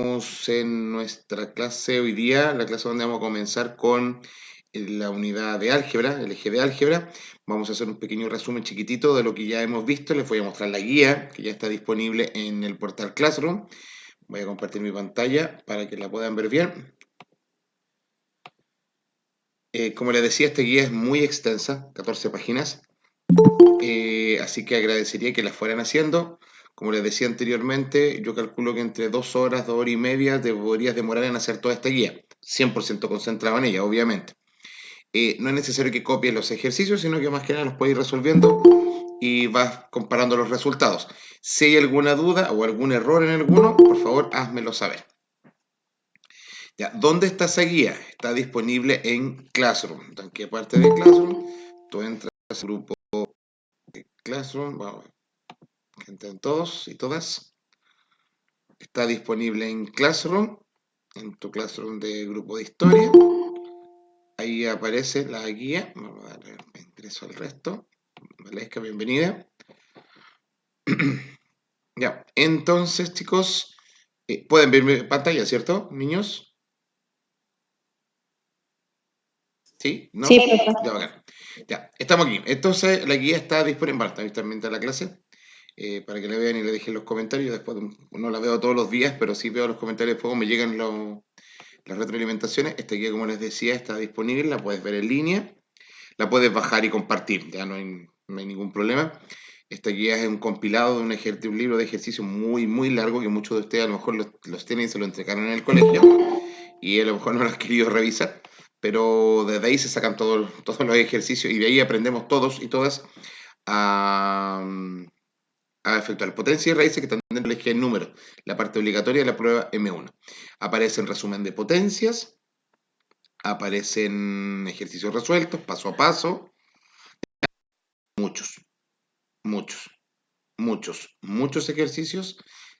En nuestra clase hoy día, la clase donde vamos a comenzar con la unidad de álgebra, el eje de álgebra. Vamos a hacer un pequeño resumen chiquitito de lo que ya hemos visto. Les voy a mostrar la guía que ya está disponible en el portal Classroom. Voy a compartir mi pantalla para que la puedan ver bien. Como les decía, esta guía es muy extensa, 14 páginas. Así que agradecería que la fueran haciendo. Como les decía anteriormente, yo calculo que entre 2 horas, 2 horas y media te podrías demorar en hacer toda esta guía, 100% concentrado en ella, obviamente. No es necesario que copies los ejercicios, sino que más que nada los puedes ir resolviendo y vas comparando los resultados. Si hay alguna duda o algún error en alguno, por favor, házmelo saber. Ya, ¿dónde está esa guía? Está disponible en Classroom. ¿En qué parte de Classroom? Tú entras al grupo de Classroom, vamos, que entren todos y todas. Está disponible en Classroom, en tu Classroom de grupo de historia. Ahí aparece la guía. Vamos a darle ingreso al resto. Valesca, bienvenida. Ya, entonces, chicos, pueden ver mi pantalla, ¿cierto, niños? ¿Sí? ¿No? Sí, profe. Ya, bacán. Ya, estamos aquí. Entonces, la guía está disponible. Bueno, está también en la clase. Para que la vean y le dejen los comentarios. Después no la veo todos los días, pero sí veo los comentarios. Después me llegan las retroalimentaciones. Esta guía, como les decía, está disponible. La puedes ver en línea. La puedes bajar y compartir. Ya no hay ningún problema. Esta guía es un compilado de un libro de ejercicio muy, muy largo que muchos de ustedes a lo mejor los tienen y se lo entregaron en el colegio y a lo mejor no lo han querido revisar, pero desde ahí se sacan todos los ejercicios y de ahí aprendemos todos y todas a, a efectuar potencia y raíces que están dentro del eje de número, la parte obligatoria de la prueba M1. Aparece en resumen de potencias, aparecen ejercicios resueltos, paso a paso, muchos, muchos, muchos ejercicios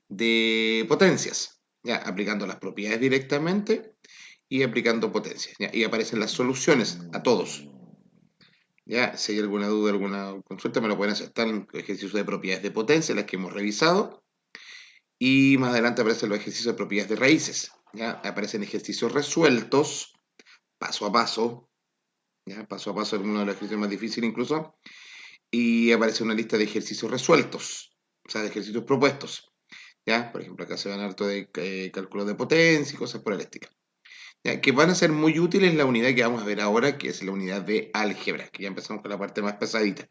de potencias, ya aplicando las propiedades directamente y aplicando potencias, ¿ya? Y aparecen las soluciones a todos. Ya, si hay alguna duda, alguna consulta, me lo pueden hacer. Están los ejercicios de propiedades de potencia, las que hemos revisado, y más adelante aparecen los ejercicios de propiedades de raíces. ¿Ya? Aparecen ejercicios resueltos, paso a paso, ¿ya? Paso a paso es uno de los ejercicios más difíciles incluso, y aparece una lista de ejercicios resueltos, o sea, de ejercicios propuestos. ¿Ya? Por ejemplo, acá se van harto de cálculos de potencia y cosas por el estilo. ¿Ya? Que van a ser muy útiles en la unidad que vamos a ver ahora, que es la unidad de álgebra, que ya empezamos con la parte más pesadita,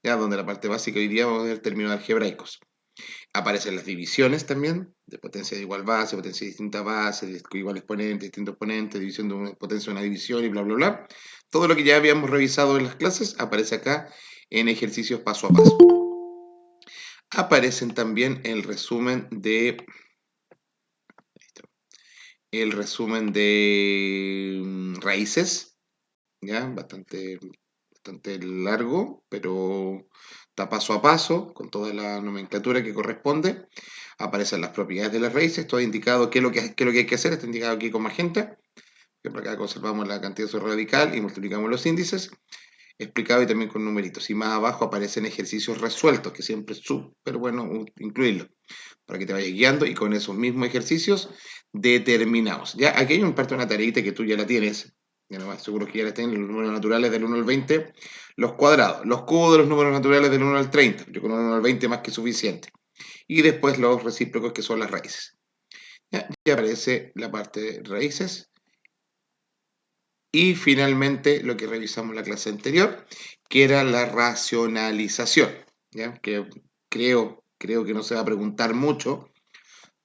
ya donde la parte básica hoy día vamos a ver términos algebraicos. Aparecen las divisiones también, de potencia de igual base, potencia de distinta base, de igual exponente, distinto exponente, división de una potencia de una división y bla, bla, bla. Todo lo que ya habíamos revisado en las clases aparece acá en ejercicios paso a paso. Aparecen también el resumen de raíces, ya bastante largo, pero está paso a paso, con toda la nomenclatura que corresponde. Aparecen las propiedades de las raíces, todo indicado qué es lo que hay que hacer, está indicado aquí con magenta, que por acá conservamos la cantidad de su radical y multiplicamos los índices, explicado y también con numeritos. Y más abajo aparecen ejercicios resueltos, que siempre es súper bueno incluirlo, para que te vayas guiando y con esos mismos ejercicios determinados. Ya aquí hay un parte de una tareita que tú ya la tienes, ya no más seguro que ya la tienes, los números naturales del 1 al 20, los cuadrados, los cubos de los números naturales del 1 al 30, yo con 1 al 20 más que suficiente. Y después los recíprocos que son las raíces. Ya, y aparece la parte de raíces. Y finalmente lo que revisamos en la clase anterior, que era la racionalización, ¿ya? Que creo que no se va a preguntar mucho,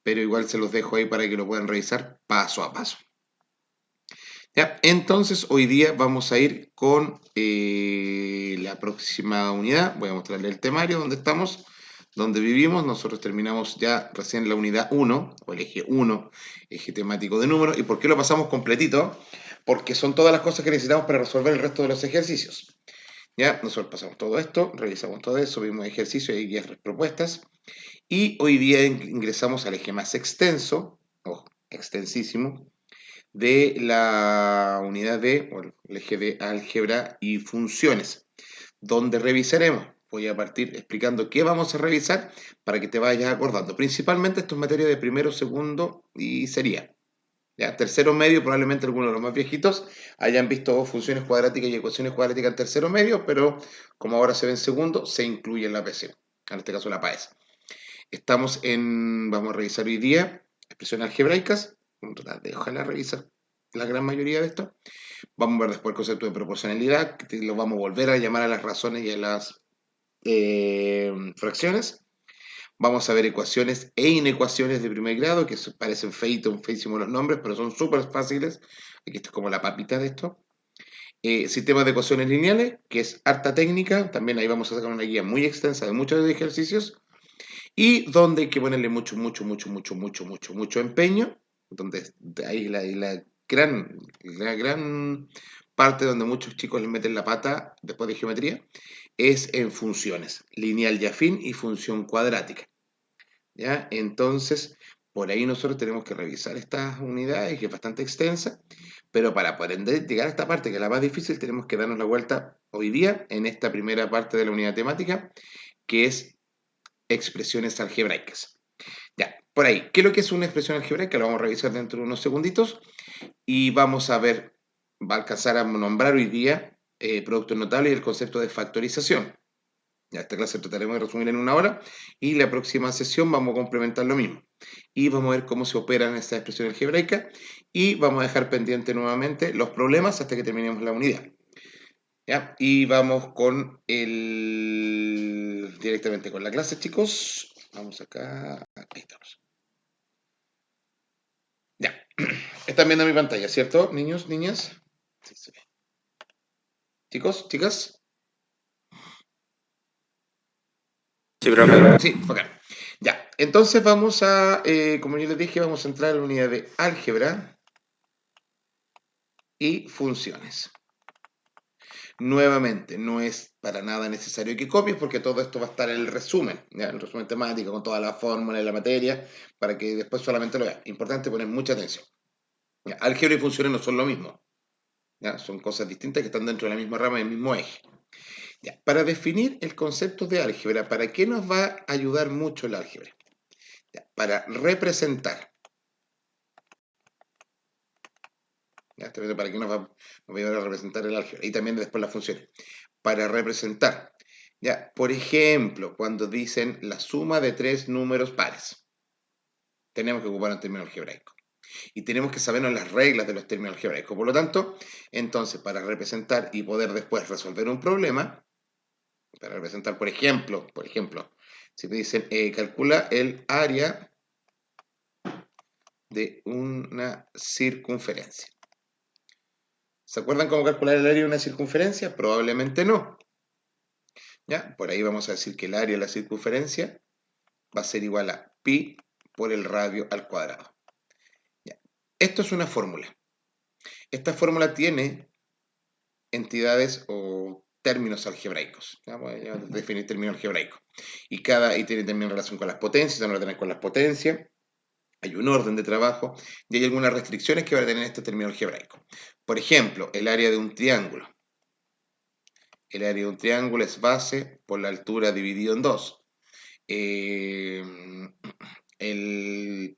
pero igual se los dejo ahí para que lo puedan revisar paso a paso. ¿Ya? Entonces, hoy día vamos a ir con la próxima unidad. Voy a mostrarle el temario donde estamos, donde vivimos. Nosotros terminamos ya recién la unidad 1, o el eje 1, eje temático de números. ¿Y por qué lo pasamos completito? Porque son todas las cosas que necesitamos para resolver el resto de los ejercicios. ¿Ya? Nosotros pasamos todo esto, revisamos todo eso, vimos ejercicios y guías propuestas. Y hoy día ingresamos al eje más extenso, o extensísimo, de la unidad de, o el eje de álgebra y funciones, donde revisaremos voy a partir explicando qué vamos a revisar para que te vayas acordando. Principalmente esto es materia de primero, segundo y sería. ¿Ya? Tercero medio, probablemente algunos de los más viejitos hayan visto funciones cuadráticas y ecuaciones cuadráticas en tercero medio, pero como ahora se ve en segundo, se incluye en la PC, en este caso la PAES. Vamos a revisar hoy día expresiones algebraicas, ojalá revisar la gran mayoría de esto. Vamos a ver después el concepto de proporcionalidad, que lo vamos a volver a llamar a las razones y a las fracciones. Vamos a ver ecuaciones e inecuaciones de primer grado, que parecen feísimos los nombres, pero son súper fáciles. Aquí está como la papita de esto. Sistemas de ecuaciones lineales, que es harta técnica. También ahí vamos a sacar una guía muy extensa de muchos ejercicios. Y donde hay que ponerle mucho empeño. Donde ahí la gran parte donde muchos chicos les meten la pata después de geometría es en funciones, lineal y afín y función cuadrática. ¿Ya? Entonces, por ahí nosotros tenemos que revisar estas unidades, que es bastante extensa, pero para poder llegar a esta parte, que es la más difícil, tenemos que darnos la vuelta hoy día en esta primera parte de la unidad temática, que es expresiones algebraicas. Ya, por ahí, ¿qué es lo que es una expresión algebraica? Lo vamos a revisar dentro de unos segunditos y vamos a ver, va a alcanzar a nombrar hoy día productos notables y el concepto de factorización. Ya, esta clase trataremos de resumir en una hora y la próxima sesión vamos a complementar lo mismo. Y vamos a ver cómo se operan estas expresiones algebraicas y vamos a dejar pendiente nuevamente los problemas hasta que terminemos la unidad. ¿Ya? Y vamos con directamente con la clase, chicos. Vamos acá. Ahí estamos. Ya. Están viendo mi pantalla, ¿cierto? Niños, niñas. Sí, sí. Chicos, chicas. Sí, profe. Sí, ok. Ya, entonces vamos a, como yo les dije, vamos a entrar a la unidad de álgebra y funciones. Nuevamente, no es para nada necesario que copies porque todo esto va a estar en el resumen, ¿ya? El resumen temático con toda la fórmula y la materia, para que después solamente lo veas. Importante poner mucha atención. ¿Ya? Álgebra y funciones no son lo mismo, ¿ya? Son cosas distintas que están dentro de la misma rama y del mismo eje. ¿Ya? Para definir el concepto de álgebra, ¿para qué nos va a ayudar mucho el álgebra? ¿Ya? Para representar. ¿Ya? ¿Para qué nos va a ayudar a representar el álgebra? Y también después las funciones. Para representar. ¿Ya? Por ejemplo, cuando dicen la suma de tres números pares, tenemos que ocupar un término algebraico. Y tenemos que sabernos las reglas de los términos algebraicos. Por lo tanto, entonces, para representar y poder después resolver un problema, para representar, por ejemplo, si me dicen, calcula el área de una circunferencia. ¿Se acuerdan cómo calcular el área de una circunferencia? Probablemente no. ¿Ya? Por ahí vamos a decir que el área de la circunferencia va a ser igual a pi por el radio al cuadrado. ¿Ya? Esto es una fórmula. Esta fórmula tiene entidades o términos algebraicos. Voy a definir términos algebraicos. Y tiene también relación con las potencias, van a tener con las potencias. Hay un orden de trabajo y hay algunas restricciones que va a tener este término algebraico. Por ejemplo, el área de un triángulo. El área de un triángulo es base por la altura dividido en dos. El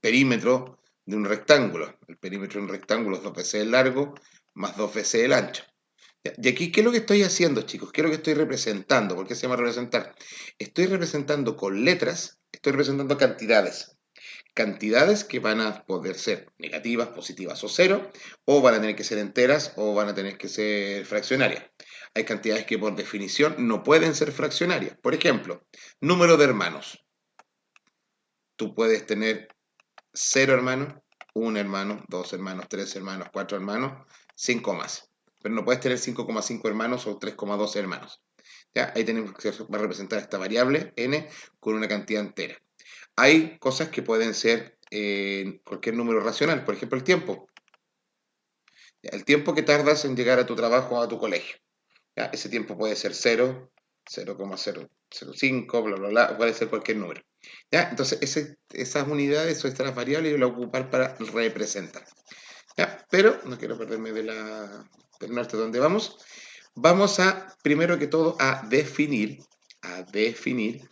perímetro de un rectángulo. El perímetro de un rectángulo es 2 veces el largo más 2 veces el ancho. Y aquí, ¿qué es lo que estoy haciendo, chicos? ¿Qué es lo que estoy representando? ¿Por qué se llama representar? Estoy representando con letras, estoy representando cantidades. Cantidades que van a poder ser negativas, positivas o cero, o van a tener que ser enteras o van a tener que ser fraccionarias. Hay cantidades que por definición no pueden ser fraccionarias. Por ejemplo, número de hermanos. Tú puedes tener 0 hermanos, 1 hermano, 2 hermanos, 3 hermanos, 4 hermanos, 5 más. Pero no puedes tener 5,5 hermanos o 3,2 hermanos. ¿Ya? Ahí tenemos que representar esta variable n con una cantidad entera. Hay cosas que pueden ser cualquier número racional, por ejemplo el tiempo. ¿Ya? El tiempo que tardas en llegar a tu trabajo o a tu colegio. ¿Ya? Ese tiempo puede ser 0, 0,005, bla, bla, bla, puede ser cualquier número. ¿Ya? Entonces, esas unidades o estas variables yo las voy a ocupar para representar. ¿Ya? Pero no quiero perderme del norte donde vamos. Vamos a, primero que todo, a definir a definir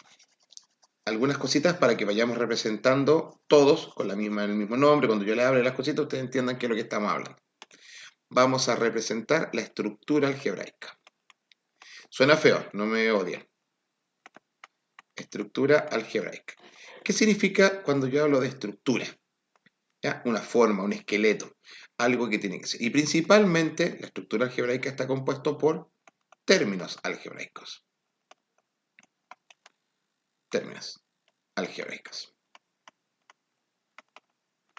algunas cositas para que vayamos representando todos con el mismo nombre. Cuando yo le hable las cositas, ustedes entiendan qué es lo que estamos hablando. Vamos a representar la estructura algebraica. Suena feo, no me odien. Estructura algebraica. ¿Qué significa cuando yo hablo de estructura? ¿Ya? Una forma, un esqueleto, algo que tiene que ser. Y principalmente la estructura algebraica está compuesta por términos algebraicos. Términos algebraicos.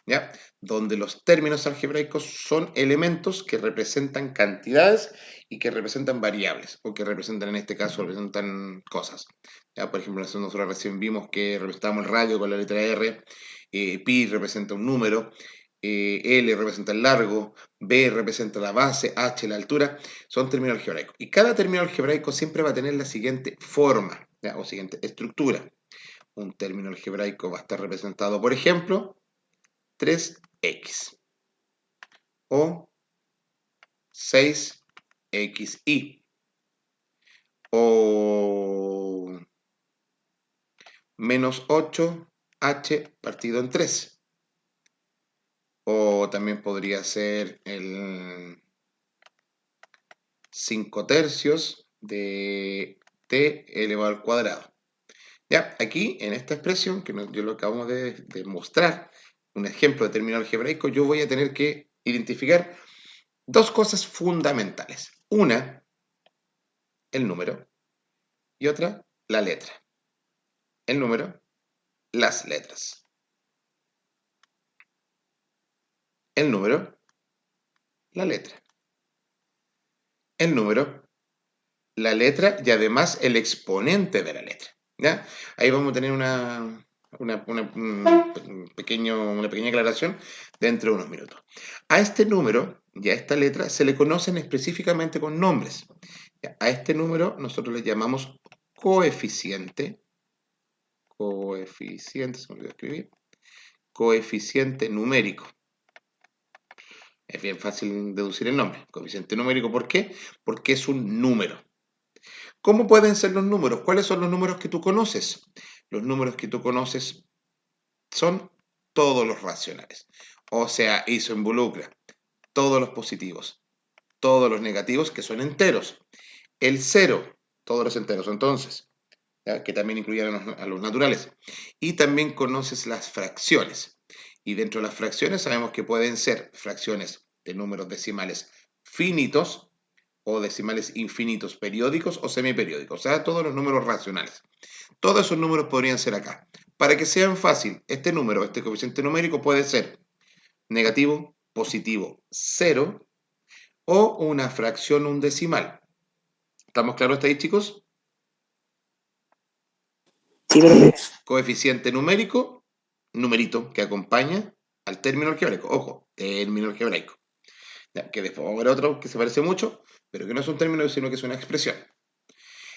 ¿Ya? Donde los términos algebraicos son elementos que representan cantidades y que representan variables, o que representan, en este caso, representan cosas. ¿Ya? Por ejemplo, nosotros recién vimos que representamos el radio con la letra R, pi representa un número, L representa el largo, B representa la base, H la altura, son términos algebraicos. Y cada término algebraico siempre va a tener la siguiente forma, ¿ya? O siguiente estructura. Un término algebraico va a estar representado, por ejemplo, 3x o 6xy o menos 8h partido en 3. O también podría ser el 5 tercios de t elevado al cuadrado. Ya, aquí en esta expresión que yo lo acabamos de mostrar, un ejemplo de término algebraico, yo voy a tener que identificar dos cosas fundamentales. Una, el número, y otra, la letra. El número, las letras. El número, la letra. El número, la letra y además el exponente de la letra. ¿Ya? Ahí vamos a tener una pequeña aclaración dentro de unos minutos. A este número y a esta letra se le conocen específicamente con nombres. ¿Ya? A este número nosotros le llamamos coeficiente. Coeficiente, se me olvidó escribir. Coeficiente numérico. Es bien fácil deducir el nombre. Coeficiente numérico, ¿por qué? Porque es un número. ¿Cómo pueden ser los números? ¿Cuáles son los números que tú conoces? Los números que tú conoces son todos los racionales. O sea, eso involucra todos los positivos, todos los negativos que son enteros. El cero, todos los enteros entonces, ¿ya? Que también incluyen a los naturales. Y también conoces las fracciones. Y dentro de las fracciones sabemos que pueden ser fracciones de números decimales finitos o decimales infinitos periódicos o semiperiódicos, o sea, todos los números racionales. Todos esos números podrían ser acá. Para que sean fácil, este número, este coeficiente numérico puede ser negativo, positivo, 0 o una fracción, un decimal. ¿Estamos claros hasta ahí, chicos? Sí, profe. Coeficiente numérico, numerito que acompaña al término algebraico. Ojo, término algebraico. Ya, que después vamos a ver otro que se parece mucho, pero que no es un término, sino que es una expresión.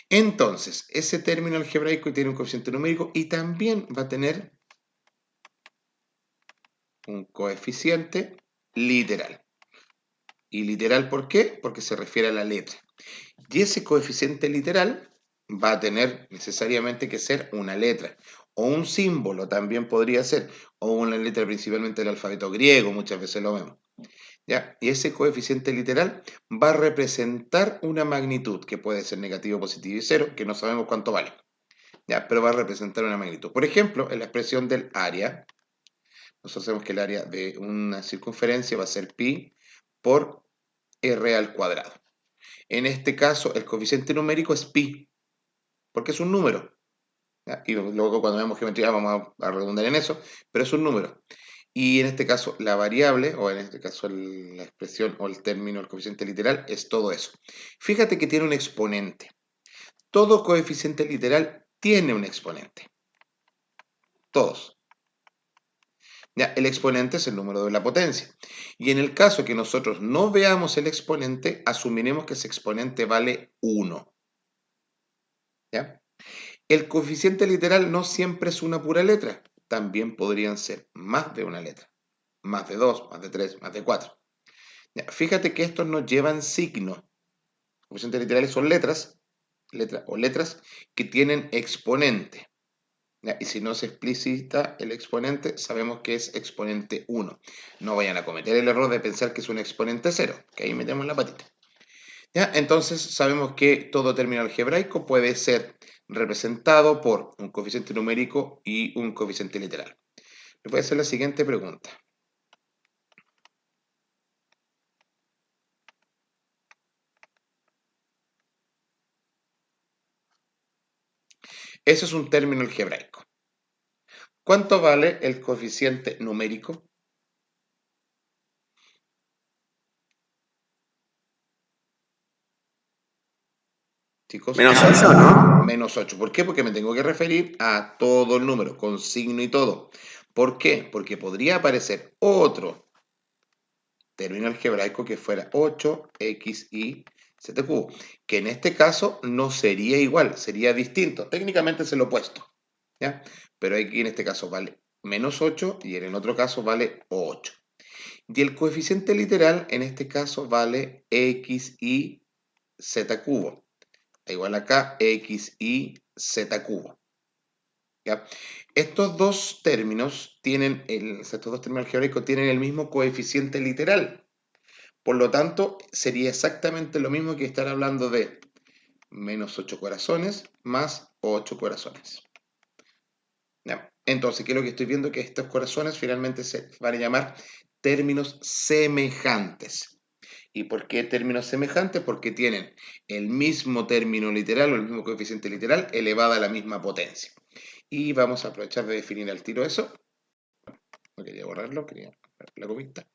Entonces, ese término algebraico tiene un coeficiente numérico y también va a tener un coeficiente literal. ¿Y literal por qué? Porque se refiere a la letra. Y ese coeficiente literal va a tener necesariamente que ser una letra. O un símbolo también podría ser. O una letra principalmente del alfabeto griego, muchas veces lo vemos. ¿Ya? Y ese coeficiente literal va a representar una magnitud que puede ser negativo, positivo y cero, que no sabemos cuánto vale. ¿Ya? Pero va a representar una magnitud. Por ejemplo, en la expresión del área, nosotros sabemos que el área de una circunferencia va a ser pi por r al cuadrado. En este caso, el coeficiente numérico es pi, porque es un número. ¿Ya? Y luego cuando vemos geometría vamos a redundar en eso, pero es un número. Y en este caso, la variable, o en este caso la expresión o el término, el coeficiente literal, es todo eso. Fíjate que tiene un exponente. Todo coeficiente literal tiene un exponente. Todos. Ya, el exponente es el número de la potencia. Y en el caso que nosotros no veamos el exponente, asumiremos que ese exponente vale 1. ¿Ya? El coeficiente literal no siempre es una pura letra. También podrían ser más de una letra. Más de 2, más de 3, más de 4. Ya, fíjate que estos no llevan signo. Los coeficientes literales son letras letras o letras que tienen exponente. ¿Ya? Y si no se explicita el exponente, sabemos que es exponente 1. No vayan a cometer el error de pensar que es un exponente 0, que ahí metemos la patita. ¿Ya? Entonces sabemos que todo término algebraico puede ser representado por un coeficiente numérico y un coeficiente literal. Me puede hacer la siguiente pregunta. Eso es un término algebraico. ¿Cuánto vale el coeficiente numérico? Chicos, -8, ¿no? menos 8. ¿Por qué? Porque me tengo que referir a todo el número, con signo y todo. ¿Por qué? Porque podría aparecer otro término algebraico que fuera 8xy z cubo, que en este caso no sería igual, sería distinto. Técnicamente es el opuesto, ¿ya? Pero aquí en este caso vale menos 8 y en el otro caso vale 8. Y el coeficiente literal en este caso vale xy z cubo. Igual acá xy z cubo. ¿Ya? Estos dos términos algebraicos tienen el mismo coeficiente literal. Por lo tanto, sería exactamente lo mismo que estar hablando de menos 8 corazones más 8 corazones. ¿Ya? Entonces, ¿qué es lo que estoy viendo? Que estos corazones finalmente se van a llamar términos semejantes. ¿Y por qué términos semejantes? Porque tienen el mismo término literal o el mismo coeficiente literal elevado a la misma potencia. Y vamos a aprovechar de definir al tiro eso. No quería borrarlo, quería ver la copita.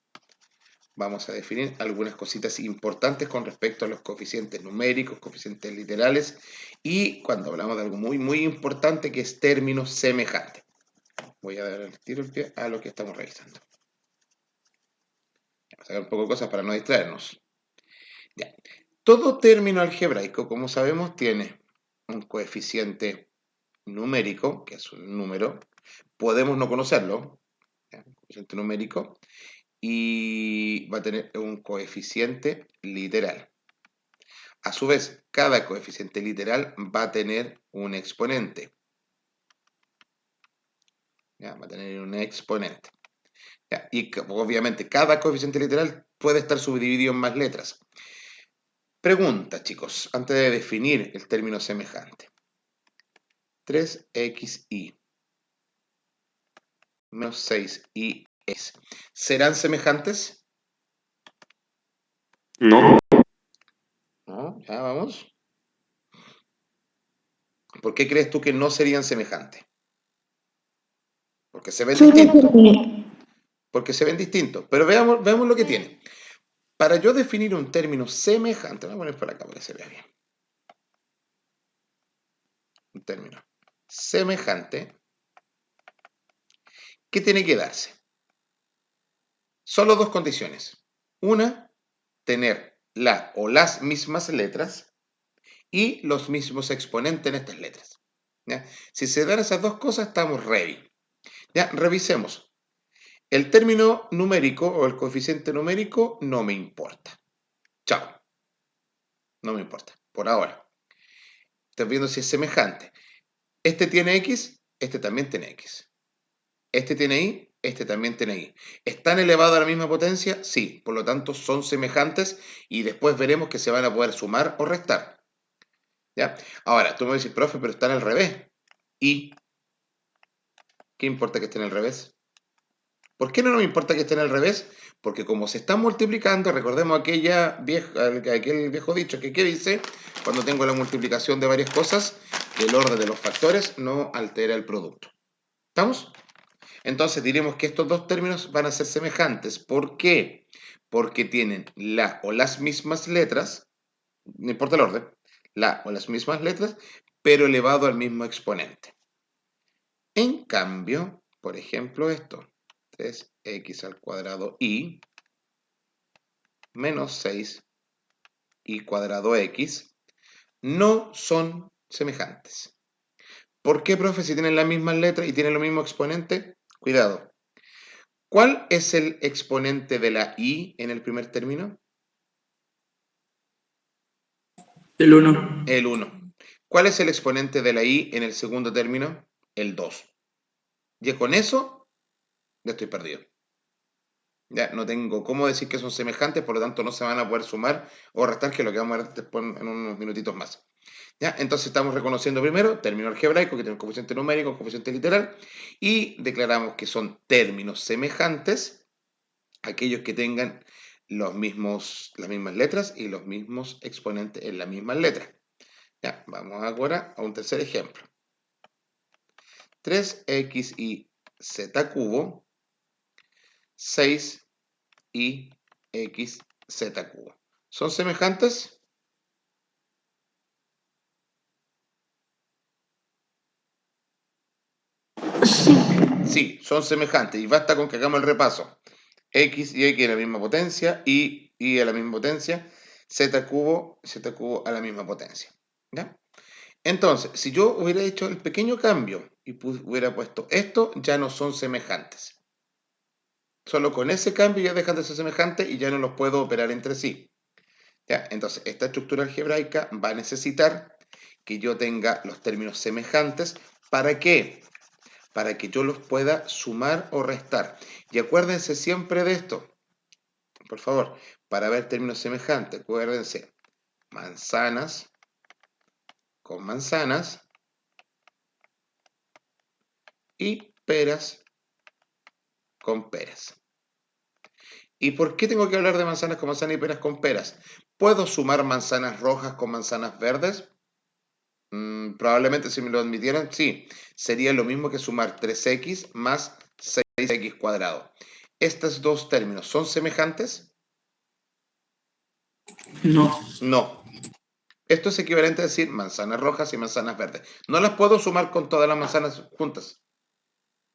Vamos a definir algunas cositas importantes con respecto a los coeficientes numéricos, coeficientes literales y cuando hablamos de algo muy, muy importante que es términos semejantes. Voy a dar el tiro el pie a lo que estamos revisando. Vamos a ver un poco de cosas para no distraernos. Ya. Todo término algebraico, como sabemos, tiene un coeficiente numérico, que es un número. Podemos no conocerlo, ¿ya? Un coeficiente numérico, y va a tener un coeficiente literal. A su vez, cada coeficiente literal va a tener un exponente. ¿Ya? Va a tener un exponente. ¿Ya? Y obviamente cada coeficiente literal puede estar subdividido en más letras. Pregunta, chicos, antes de definir el término semejante. 3xy menos 6y ¿serán semejantes? No. ¿No? Ya vamos. ¿Por qué crees tú que no serían semejantes? Porque se ven distintos. Porque se ven distintos. Pero veamos lo que tiene. Para yo definir un término semejante, voy a poner por acá para que se vea bien. Un término semejante, ¿qué tiene que darse? Solo dos condiciones. Una, tener la o las mismas letras y los mismos exponentes en estas letras. ¿Ya? Si se dan esas dos cosas, estamos ready. Ya, revisemos. El término numérico o el coeficiente numérico no me importa. Chao. No me importa, por ahora. Estoy viendo si es semejante. Este tiene X, este también tiene X. Este tiene Y, este también tiene Y. ¿Están elevados a la misma potencia? Sí, por lo tanto son semejantes y después veremos que se van a poder sumar o restar. ¿Ya? Ahora, tú me dices, profe, pero están al revés. ¿Y qué importa que estén al revés? ¿Por qué no me importa que estén al revés? Porque como se están multiplicando, recordemos aquel viejo dicho que ¿qué dice? Cuando tengo la multiplicación de varias cosas, que el orden de los factores no altera el producto. ¿Estamos? Entonces diremos que estos dos términos van a ser semejantes. ¿Por qué? Porque tienen la o las mismas letras, no importa el orden, la o las mismas letras, pero elevado al mismo exponente. En cambio, por ejemplo, esto, 3x al cuadrado y menos 6y cuadrado x, no son semejantes. ¿Por qué, profe? Si tienen las mismas letras y tienen lo mismo exponente, cuidado. ¿Cuál es el exponente de la y en el primer término? El 1. El 1. ¿Cuál es el exponente de la y en el segundo término? El 2. Y con eso ya estoy perdido. Ya no tengo cómo decir que son semejantes, por lo tanto no se van a poder sumar o restar, que es lo que vamos a ver después en unos minutitos más. ¿Ya? Entonces estamos reconociendo primero término algebraico que tiene un coeficiente numérico, un coeficiente literal, y declaramos que son términos semejantes aquellos que tengan las mismas letras y los mismos exponentes en las mismas letras. Ya, vamos ahora a un tercer ejemplo. 3xy z cubo, 6 y x z cubo. ¿Son semejantes? Sí, son semejantes. Y basta con que hagamos el repaso. X y X a la misma potencia, y a la misma potencia, z cubo a la misma potencia. ¿Ya? Entonces, si yo hubiera hecho el pequeño cambio y hubiera puesto esto, ya no son semejantes. Solo con ese cambio ya dejan de ser semejantes y ya no los puedo operar entre sí. ¿Ya? Entonces, esta estructura algebraica va a necesitar que yo tenga los términos semejantes. ¿Para qué? Para que yo los pueda sumar o restar. Y acuérdense siempre de esto. Por favor, para ver términos semejantes, acuérdense, manzanas con manzanas y peras con peras. ¿Y por qué tengo que hablar de manzanas con manzanas y peras con peras? ¿Puedo sumar manzanas rojas con manzanas verdes? Probablemente si me lo admitieran, sí. Sería lo mismo que sumar 3x más 6x cuadrado. ¿Estos dos términos son semejantes? No. No. Esto es equivalente a decir manzanas rojas y manzanas verdes. No las puedo sumar con todas las manzanas juntas.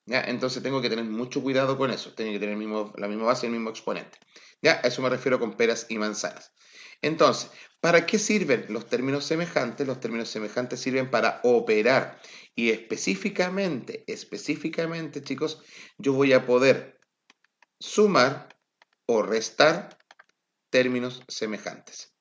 ¿Ya? Entonces tengo que tener mucho cuidado con eso. Tiene que tener la misma base y el mismo exponente. ¿Ya? A eso me refiero con peras y manzanas. Entonces, ¿para qué sirven los términos semejantes? Los términos semejantes sirven para operar. Y específicamente, chicos, yo voy a poder sumar o restar términos semejantes.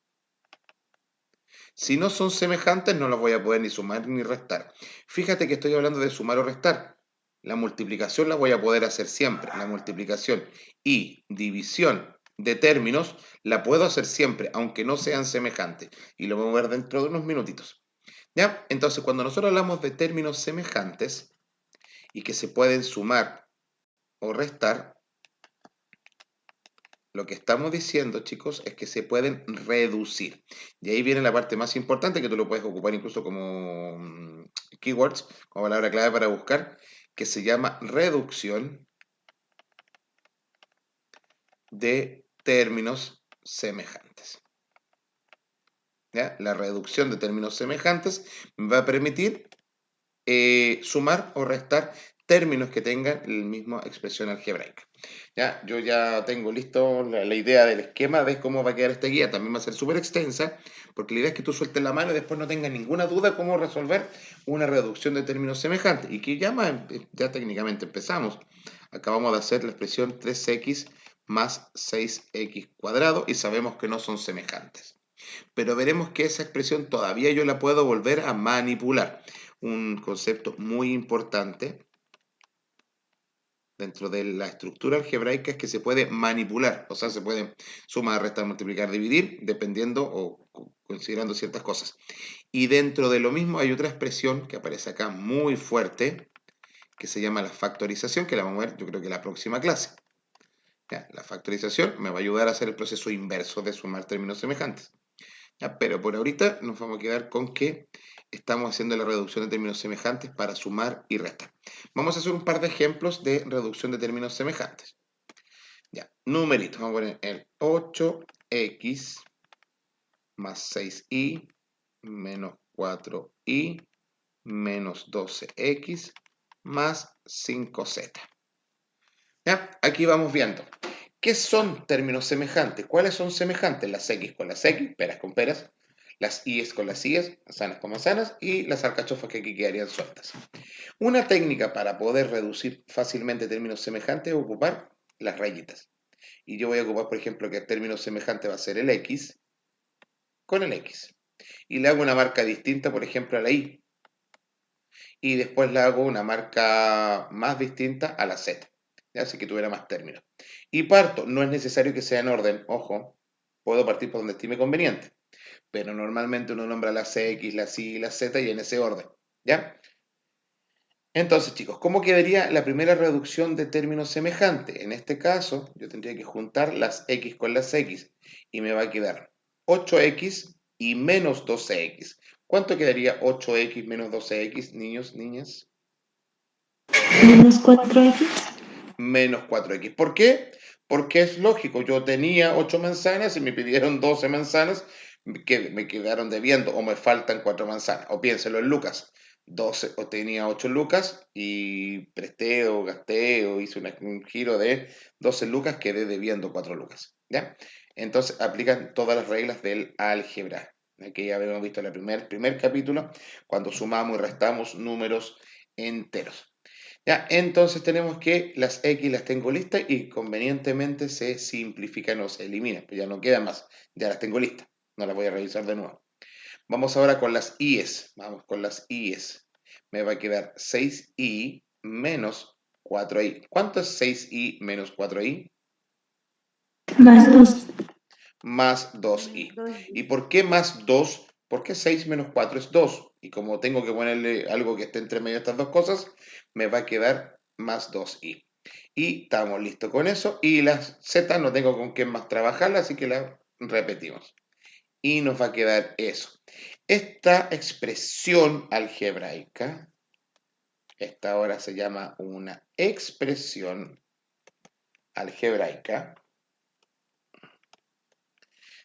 Si no son semejantes, no los voy a poder ni sumar ni restar. Fíjate que estoy hablando de sumar o restar. La multiplicación la voy a poder hacer siempre. La multiplicación y división de términos la puedo hacer siempre, aunque no sean semejantes. Y lo vamos a ver dentro de unos minutitos. ¿Ya? Entonces, cuando nosotros hablamos de términos semejantes y que se pueden sumar o restar, lo que estamos diciendo, chicos, es que se pueden reducir. Y ahí viene la parte más importante, que tú lo puedes ocupar incluso como keywords, como palabra clave para buscar, que se llama reducción de términos semejantes. ¿Ya? La reducción de términos semejantes me va a permitir sumar o restar términos que tengan la misma expresión algebraica. ¿Ya? Yo ya tengo listo la idea del esquema de cómo va a quedar esta guía. También va a ser súper extensa, porque la idea es que tú sueltes la mano y después no tengas ninguna duda cómo resolver una reducción de términos semejantes. Y que ya técnicamente empezamos. Acabamos de hacer la expresión 3x más 6x cuadrado y sabemos que no son semejantes. Pero veremos que esa expresión todavía yo la puedo volver a manipular. Un concepto muy importante dentro de la estructura algebraica es que se puede manipular, o sea, se puede sumar, restar, multiplicar, dividir, dependiendo o considerando ciertas cosas. Y dentro de lo mismo hay otra expresión que aparece acá muy fuerte, que se llama la factorización, que la vamos a ver yo creo que en la próxima clase. ¿Ya? La factorización me va a ayudar a hacer el proceso inverso de sumar términos semejantes. ¿Ya? Pero por ahorita nos vamos a quedar con que estamos haciendo la reducción de términos semejantes para sumar y restar. Vamos a hacer un par de ejemplos de reducción de términos semejantes. Ya, numeritos. Vamos a poner el 8x más 6y menos 4y menos 12x más 5z. ¿Ya? Aquí vamos viendo. ¿Qué son términos semejantes? ¿Cuáles son semejantes? Las x con las x, peras con peras, las i's con las i's, manzanas con manzanas y las alcachofas que aquí quedarían sueltas. Una técnica para poder reducir fácilmente términos semejantes es ocupar las rayitas. Y yo voy a ocupar, por ejemplo, que el término semejante va a ser el x con el x. Y le hago una marca distinta, por ejemplo, a la Y. Y después le hago una marca más distinta a la Z. ¿Ya? Así que tuviera más términos. Y parto, no es necesario que sea en orden, ojo, puedo partir por donde estime conveniente. Pero normalmente uno nombra las X, las Y y las Z y en ese orden. ¿Ya? Entonces, chicos, ¿cómo quedaría la primera reducción de términos semejantes? En este caso, yo tendría que juntar las X con las X y me va a quedar 8X y menos 12X. ¿Cuánto quedaría 8X menos 12X, niños, niñas? Menos 4x. Menos 4X. ¿Por qué? Porque es lógico, yo tenía 8 manzanas y me pidieron 12 manzanas que me quedaron debiendo o me faltan 4 manzanas. O piénselo en Lucas. 12, o tenía 8 lucas y presté o gasté o hice un giro de 12 lucas, quedé debiendo 4 lucas. ¿Ya? Entonces aplican todas las reglas del álgebra. Aquí ya habíamos visto en el primer capítulo, cuando sumamos y restamos números enteros. Ya, entonces tenemos que las X las tengo listas y convenientemente se simplifican o se eliminan, pues ya no queda más, ya las tengo listas, no las voy a revisar de nuevo. Vamos ahora con las I's, vamos con las I's. Me va a quedar 6i menos 4i. ¿Cuánto es 6i menos 4i? Más 2. Más 2i. ¿Y por qué más 2? Porque 6 menos 4 es 2. Y como tengo que ponerle algo que esté entre medio de estas dos cosas, me va a quedar más 2i. Y estamos listos con eso. Y las z no tengo con qué más trabajarla, así que la repetimos. Y nos va a quedar eso. Esta expresión algebraica, esta ahora se llama una expresión algebraica.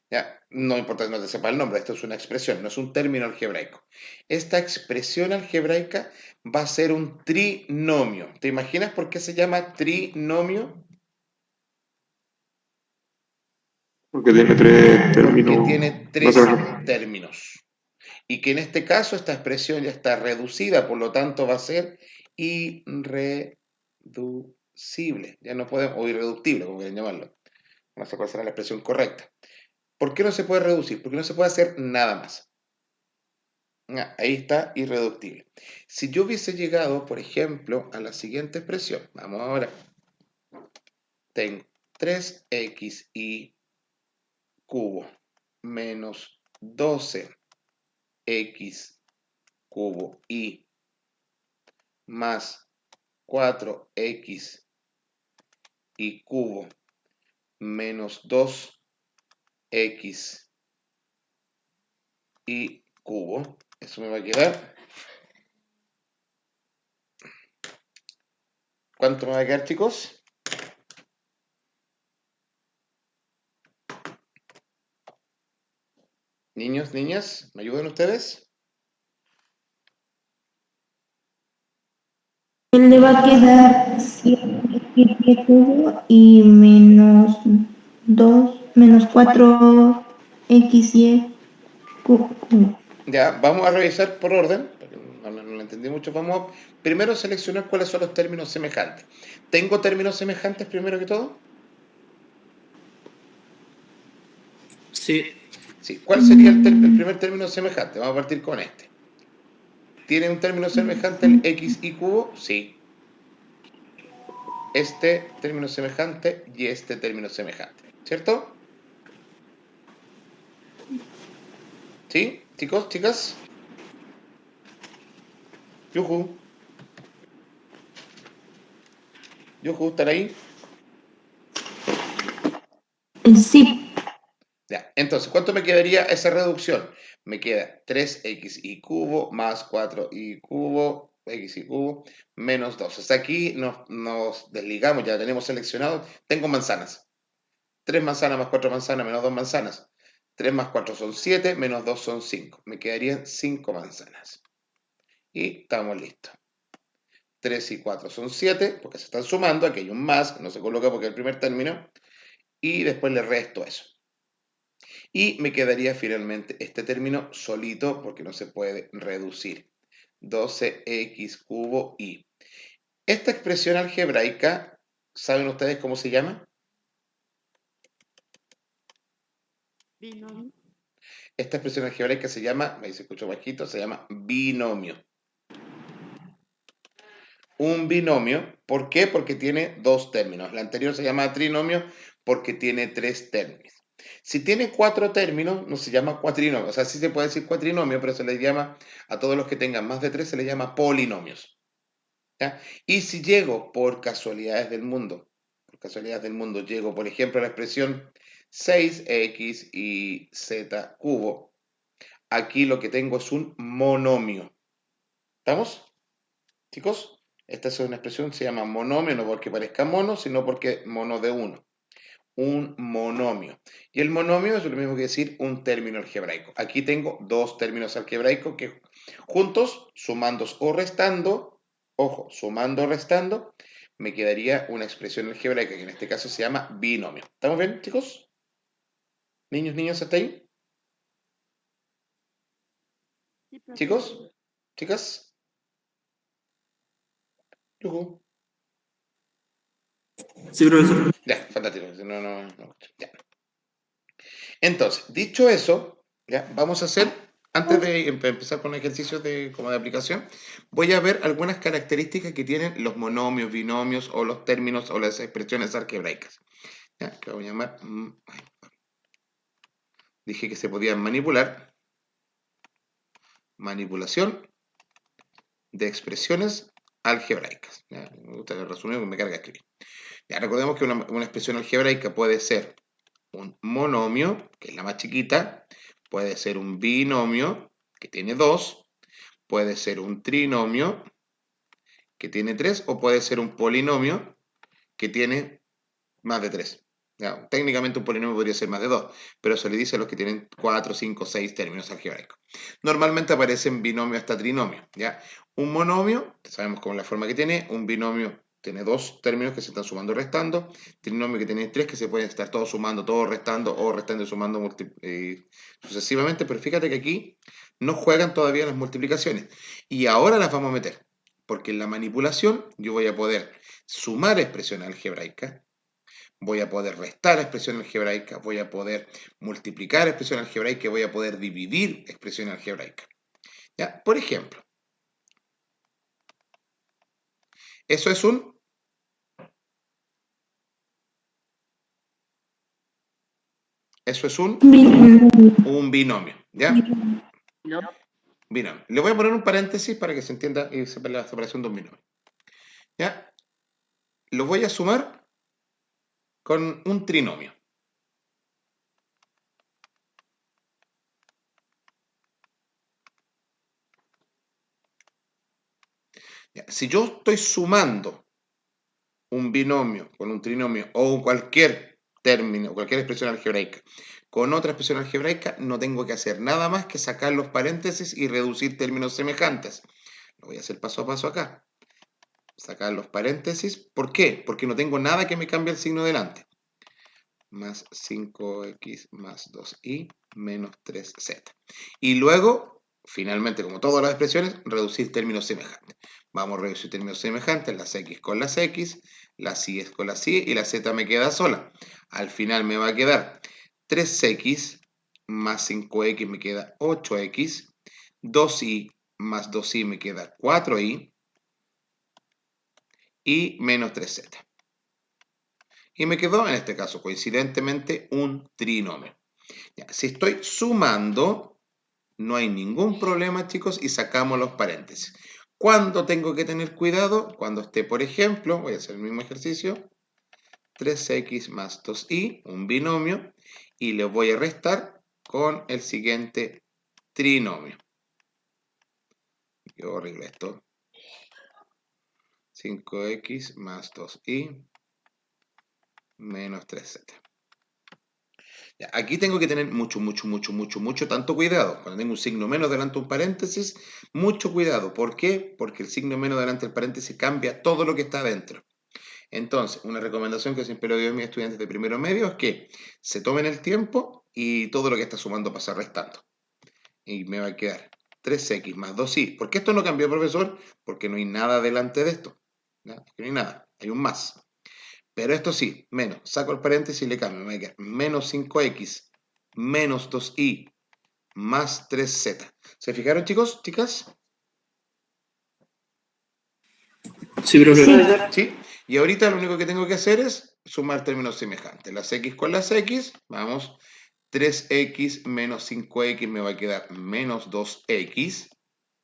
Ya, no importa que no te sepa el nombre, esto es una expresión, no es un término algebraico. Esta expresión algebraica va a ser un trinomio. ¿Te imaginas por qué se llama trinomio? Porque tiene tres Porque términos. tiene No 3 se términos. Y que en este caso esta expresión ya está reducida, por lo tanto va a ser irreducible. Ya no podemos, o irreductible, como quieren llamarlo. No sé cuál será la expresión correcta. ¿Por qué no se puede reducir? Porque no se puede hacer nada más. Ahí está, irreductible. Si yo hubiese llegado, por ejemplo, a la siguiente expresión, vamos ahora, tengo 3xy cubo menos 12x cubo y más 4x y cubo menos 2x y cubo, eso me va a quedar. ¿Cuánto me va a quedar, chicos? Niños, niñas, ¿me ayudan ustedes? Él le va a quedar 7 cubo y menos 2, menos 4xy cubo. Ya, vamos a revisar por orden, porque no lo entendí mucho. Vamos a primero seleccionar cuáles son los términos semejantes. ¿Tengo términos semejantes primero que todo? Sí. Sí. ¿Cuál sería el primer término semejante? Vamos a partir con este. ¿Tiene un término semejante el x y cubo? Sí. Este término semejante y este término semejante. ¿Cierto? ¿Sí? Chicos, chicas. Yuhu. Yuhu, ¿están ahí? Sí. Ya, entonces, ¿cuánto me quedaría esa reducción? Me queda 3xy cubo más 4y cubo, xy cubo, menos 2. Hasta aquí nos desligamos, ya tenemos seleccionado. Tengo manzanas. 3 manzanas más 4 manzanas menos 2 manzanas. 3 más 4 son 7, menos 2 son 5. Me quedarían 5 manzanas. Y estamos listos. 3 y 4 son 7, porque se están sumando. Aquí hay un más, que no se coloca porque es el primer término. Y después le resto eso. Y me quedaría finalmente este término solito porque no se puede reducir. 12x cubo y. Esta expresión algebraica, ¿saben ustedes cómo se llama? Binomio. Esta expresión algebraica se llama, ahí se escuchó bajito, se llama binomio. Un binomio, ¿por qué? Porque tiene dos términos. La anterior se llama trinomio porque tiene tres términos. Si tiene cuatro términos, no se llama cuatrinomio. O sea, sí se puede decir cuatrinomio, pero se le llama, a todos los que tengan más de tres, se les llama polinomios. ¿Ya? Y si llego por casualidades del mundo, llego, por ejemplo, a la expresión 6x y z cubo, aquí lo que tengo es un monomio. ¿Estamos, chicos? Esta es una expresión, se llama monomio, no porque parezca mono, sino porque mono de uno. Un monomio. Y el monomio es lo mismo que decir un término algebraico. Aquí tengo dos términos algebraicos que juntos, sumando o restando, ojo, sumando o restando, me quedaría una expresión algebraica que en este caso se llama binomio. ¿Estamos bien, chicos? Niños, ¿hasta ahí? Sí, profe. ¿Chicos? ¿Chicas? Yujú. Sí, profesor. Ya, fantástico. Ya. Entonces, dicho eso, ya, vamos a hacer, antes de empezar con ejercicios como de aplicación, voy a ver algunas características que tienen los monomios, binomios o los términos o las expresiones algebraicas. Ya, que voy a llamar, dije que se podían manipular, manipulación de expresiones algebraicas. Ya, me gusta el resumen que me carga escribir. Ya, recordemos que una expresión algebraica puede ser un monomio, que es la más chiquita, puede ser un binomio, que tiene dos, puede ser un trinomio, que tiene tres, o puede ser un polinomio, que tiene más de tres. Ya, técnicamente un polinomio podría ser más de dos, pero se le dice a los que tienen 4, 5, 6 términos algebraicos. Normalmente aparecen binomio hasta trinomio. ¿Ya? Un monomio, sabemos cómo es la forma que tiene, un binomio tiene dos términos que se están sumando y restando, trinomio que tiene tres que se pueden estar todos sumando, todos restando, o restando y sumando sucesivamente, pero fíjate que aquí no juegan todavía las multiplicaciones. Y ahora las vamos a meter, porque en la manipulación yo voy a poder sumar expresiones algebraicas, voy a poder restar expresión algebraica, voy a poder multiplicar expresión algebraica, voy a poder dividir expresión algebraica. ¿Ya? Por ejemplo, eso es un binomio, ¿ya? No. Binomio. Le voy a poner un paréntesis para que se entienda y sepa la separación de un binomio. ¿Ya? Lo voy a sumar con un trinomio. ¿Ya? Si yo estoy sumando un binomio con un trinomio o cualquier término, cualquier expresión algebraica con otra expresión algebraica, no tengo que hacer nada más que sacar los paréntesis y reducir términos semejantes. Lo voy a hacer paso a paso acá. Sacar los paréntesis. ¿Por qué? Porque no tengo nada que me cambie el signo delante. Más 5x más 2y menos 3z. Y luego, finalmente, como todas las expresiones, reducir términos semejantes. Vamos a reducir términos semejantes, las x con las x, las y con las y la z me queda sola. Al final me va a quedar 3x más 5x me queda 8x, 2y más 2y me queda 4y y menos 3z. Y me quedó, en este caso, coincidentemente, un trinomio. Ya, si estoy sumando, no hay ningún problema, chicos, y sacamos los paréntesis. ¿Cuándo tengo que tener cuidado? Cuando esté, por ejemplo, voy a hacer el mismo ejercicio, 3x más 2y, un binomio, y le voy a restar con el siguiente trinomio. Qué horrible esto. 5x más 2y menos 3z. Ya, aquí tengo que tener mucho, tanto cuidado. Cuando tengo un signo menos delante de un paréntesis, mucho cuidado. ¿Por qué? Porque el signo menos delante del paréntesis cambia todo lo que está adentro. Entonces, una recomendación que siempre le doy a mis estudiantes de primero medio es que se tomen el tiempo y todo lo que está sumando pasa restando. Y me va a quedar 3x más 2y. ¿Por qué esto no cambió, profesor? Porque no hay nada delante de esto. ¿Ya? No hay nada, hay un más. Pero esto sí, menos. Saco el paréntesis y le cambio. Me va a quedar menos 5x menos 2y más 3z. ¿Se fijaron, chicos, chicas? Sí, profe. ¿Sí? Y ahorita lo único que tengo que hacer es sumar términos semejantes. Las x con las x, vamos, 3x menos 5x me va a quedar menos 2x,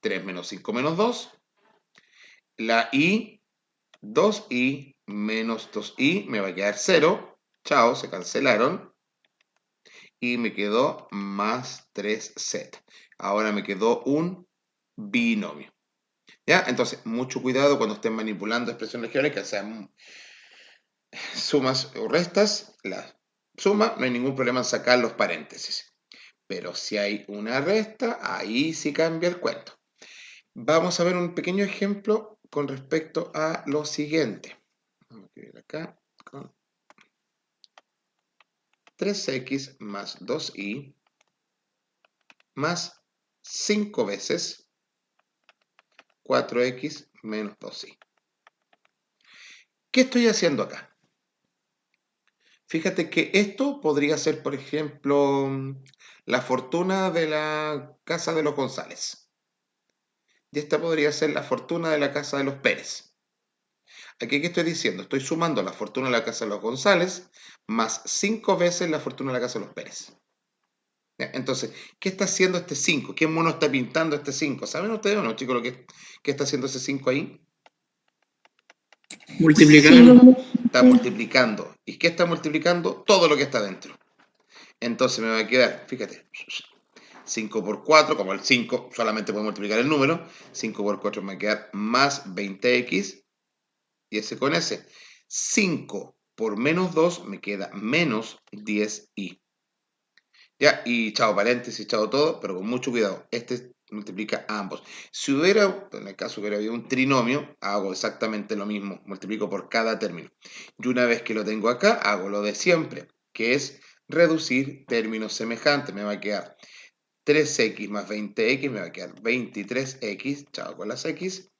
3 menos 5 menos 2. La y, 2y menos 2y me va a quedar 0. Chao, se cancelaron. Y me quedó más 3z. Ahora me quedó un binomio. ¿Ya? Entonces, mucho cuidado cuando estén manipulando expresiones geométricas, sean sumas o restas, la suma, no hay ningún problema en sacar los paréntesis. Pero si hay una resta, ahí sí cambia el cuento. Vamos a ver un pequeño ejemplo con respecto a lo siguiente. Vamos a escribir acá con 3x más 2y más 5 veces 4x menos 2y. ¿Qué estoy haciendo acá? Fíjate que esto podría ser, por ejemplo, la fortuna de la casa de los González. Y esta podría ser la fortuna de la casa de los Pérez. Aquí, ¿qué estoy diciendo? Estoy sumando la fortuna de la casa de los González más 5 veces la fortuna de la casa de los Pérez. ¿Ya? Entonces, ¿qué está haciendo este 5? ¿Qué mono está pintando este 5? ¿Saben ustedes o no, chicos, lo que está haciendo ese 5 ahí? Multiplicando. Está multiplicando. ¿Y qué está multiplicando? Todo lo que está dentro. Entonces me va a quedar, fíjate, 5 por 4, como el 5 solamente puede multiplicar el número, 5 por 4 me va a quedar más 20x, y ese con ese. 5 por menos 2 me queda menos 10y. Ya, y chao paréntesis, chao todo, pero con mucho cuidado. Este multiplica a ambos. Si hubiera, en el caso hubiera habido un trinomio, hago exactamente lo mismo, multiplico por cada término. Y una vez que lo tengo acá, hago lo de siempre, que es reducir términos semejantes. Me va a quedar 3x más 20x, me va a quedar 23x, chao con las x.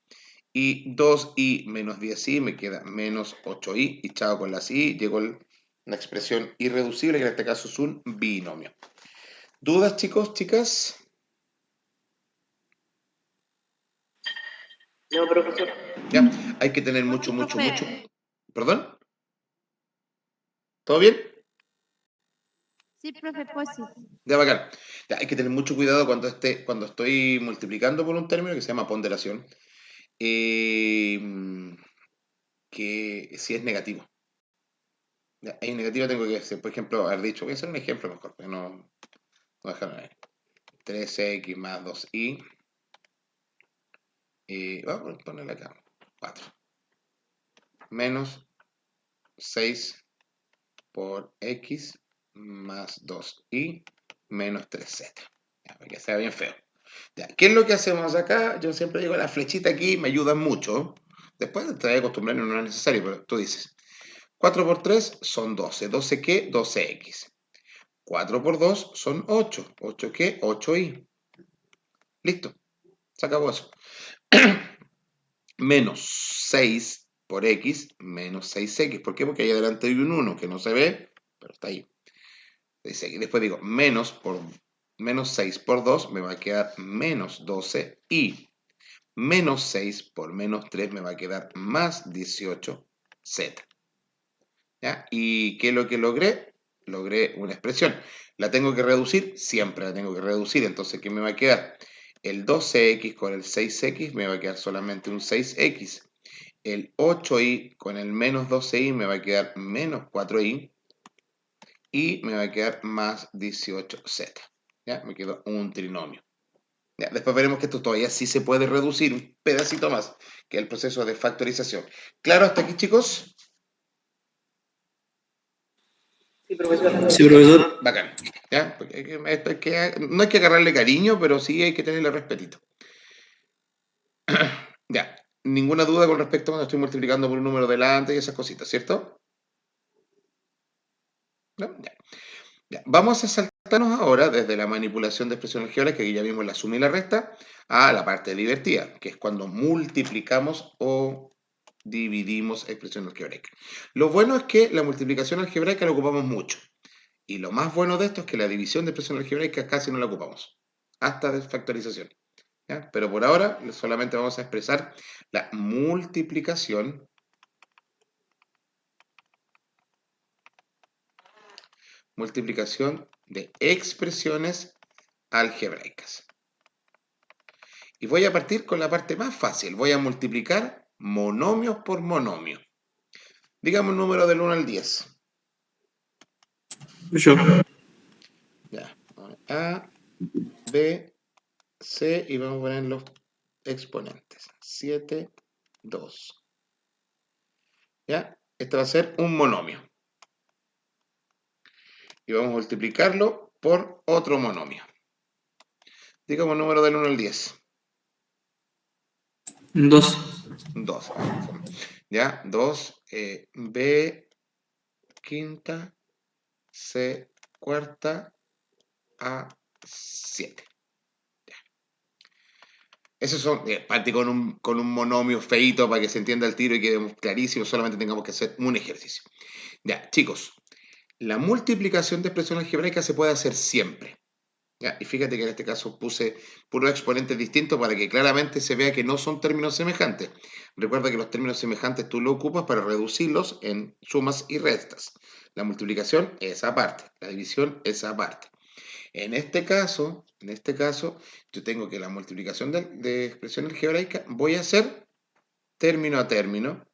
Y 2y menos 10y me queda menos 8y, y chao con las y. Llegó la expresión irreducible, que en este caso es un binomio. ¿Dudas, chicos, chicas? No, profesor. Ya, hay que tener mucho. ¿Perdón? ¿Todo bien? Sí, profe, pues sí. Ya, bacán. Ya, hay que tener mucho cuidado cuando estoy multiplicando por un término que se llama ponderación, que si es negativo. Ya, en negativo tengo que hacer, por ejemplo, haber dicho, voy a hacer un ejemplo mejor, porque no dejarme ahí. 3x más 2y. Vamos a ponerle acá. 4. Menos 6 por x más 2y menos 3z. Ya, para que sea bien feo. Ya, ¿qué es lo que hacemos acá? Yo siempre digo, la flechita aquí me ayuda mucho. Después te voy a acostumbrar, no es necesario, pero tú dices, 4 por 3 son 12. ¿12 qué? 12x. 4 por 2 son 8. ¿8 qué? 8y. Listo. Se acabó eso. Menos 6 por x, menos 6x. ¿Por qué? Porque ahí adelante hay un 1 que no se ve, pero está ahí. Después digo, menos 6 por 2 me va a quedar menos 12 y menos 6 por menos 3 me va a quedar más 18z. ¿Ya? ¿Y qué es lo que logré? Logré una expresión. ¿La tengo que reducir? Siempre la tengo que reducir. Entonces, ¿qué me va a quedar? El 12x con el 6x me va a quedar solamente un 6x. El 8y con el menos 12y me va a quedar menos 4y. Y me va a quedar más 18z. ¿Ya? Me quedó un trinomio. ¿Ya? Después veremos que esto todavía sí se puede reducir un pedacito más, que es el proceso de factorización. ¿Claro hasta aquí, chicos? Sí, profesor. Sí, profesor. Bacán. ¿Ya? Porque no hay que agarrarle cariño, pero sí hay que tenerle respetito. Ya. Ninguna duda con respecto a cuando estoy multiplicando por un número delante y esas cositas, ¿cierto? ¿No? Ya. Ya. Vamos a saltarnos ahora desde la manipulación de expresiones geométricas, que ya vimos la suma y la resta, a la parte divertida, que es cuando multiplicamos o dividimos expresiones algebraicas. Lo bueno es que la multiplicación algebraica la ocupamos mucho. Y lo más bueno de esto es que la división de expresiones algebraicas casi no la ocupamos. hasta desfactorización. ¿Ya? Pero por ahora solamente vamos a expresar la multiplicación de expresiones algebraicas. Y voy a partir con la parte más fácil. Voy a multiplicar monomios por monomio. Digamos un número del 1 al 10. Yo. Ya. A, B, C y vamos a poner los exponentes. 7, 2. ¿Ya? Este va a ser un monomio. Y vamos a multiplicarlo por otro monomio. Digamos número del 1 al 10. 2. 2. ¿Ya? 2, B quinta, C cuarta, A 7. Esos son, parte con un monomio feito para que se entienda el tiro y quede clarísimo, solamente tengamos que hacer un ejercicio. Ya, chicos, la multiplicación de expresión algebraica se puede hacer siempre. ¿Ya? Y fíjate que en este caso puse puros exponentes distintos para que claramente se vea que no son términos semejantes. Recuerda que los términos semejantes tú los ocupas para reducirlos en sumas y restas. La multiplicación es aparte, la división es aparte. En este caso, yo tengo que la multiplicación de expresión algebraica voy a hacer término a término,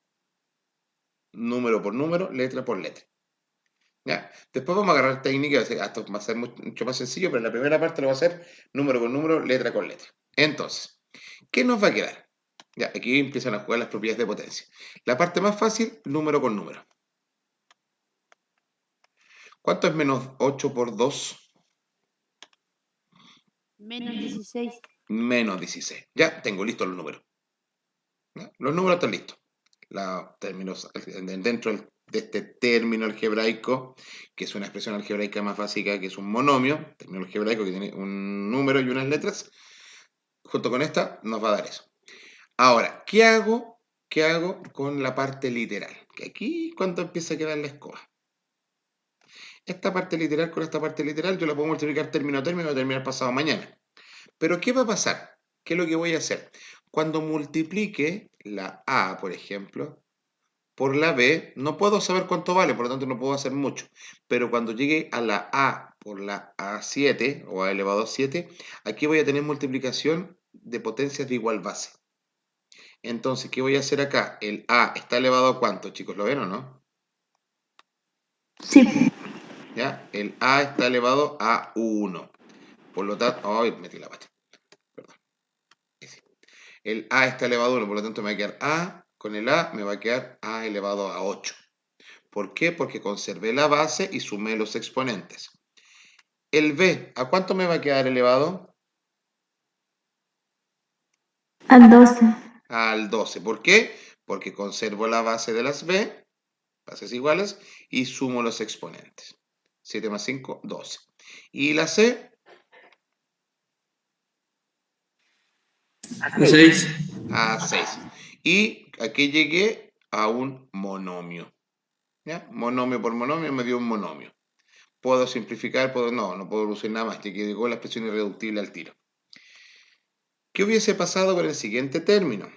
número por número, letra por letra. ¿Ya? Después vamos a agarrar técnicas, esto va a ser mucho más sencillo, pero en la primera parte lo va a hacer número por número, letra con letra. Entonces, ¿qué nos va a quedar? Ya, aquí empiezan a jugar las propiedades de potencia. La parte más fácil, número con número. ¿Cuánto es menos 8 por 2? Menos 16. Menos 16. Ya, tengo listos los números. ¿Ya? Los números están listos. Términos, dentro de este término algebraico, que es una expresión algebraica más básica, que es un monomio, término algebraico que tiene un número y unas letras, junto con esta nos va a dar eso. Ahora, ¿qué hago con la parte literal? Que aquí cuando empieza a quedar la escoba. Esta parte literal con esta parte literal yo la puedo multiplicar término a término y va a terminar pasado mañana. Pero ¿qué va a pasar? ¿Qué es lo que voy a hacer? Cuando multiplique la A, por ejemplo, por la B, no puedo saber cuánto vale, por lo tanto no puedo hacer mucho. Pero cuando llegue a la A por la A7 o A elevado a 7, aquí voy a tener multiplicación de potencias de igual base. Entonces, ¿qué voy a hacer acá? El A está elevado a ¿cuánto, chicos? ¿Lo ven o no? Sí. ¿Ya? El A está elevado a 1. Por lo tanto, ¡ay! Metí la pata. Perdón. El A está elevado a 1, por lo tanto me va a quedar A, con el A me va a quedar A elevado a 8. ¿Por qué? Porque conservé la base y sumé los exponentes. El B, ¿a cuánto me va a quedar elevado? A 12. Al 12. ¿Por qué? Porque conservo la base de las B, bases iguales, y sumo los exponentes. 7 más 5, 12. Y la C, A 6. a 6. Y aquí llegué a un monomio. ¿Ya? Monomio por monomio me dio un monomio. Puedo simplificar, no puedo usar nada más, ya que llegó la expresión irreductible al tiro. ¿Qué hubiese pasado con el siguiente término?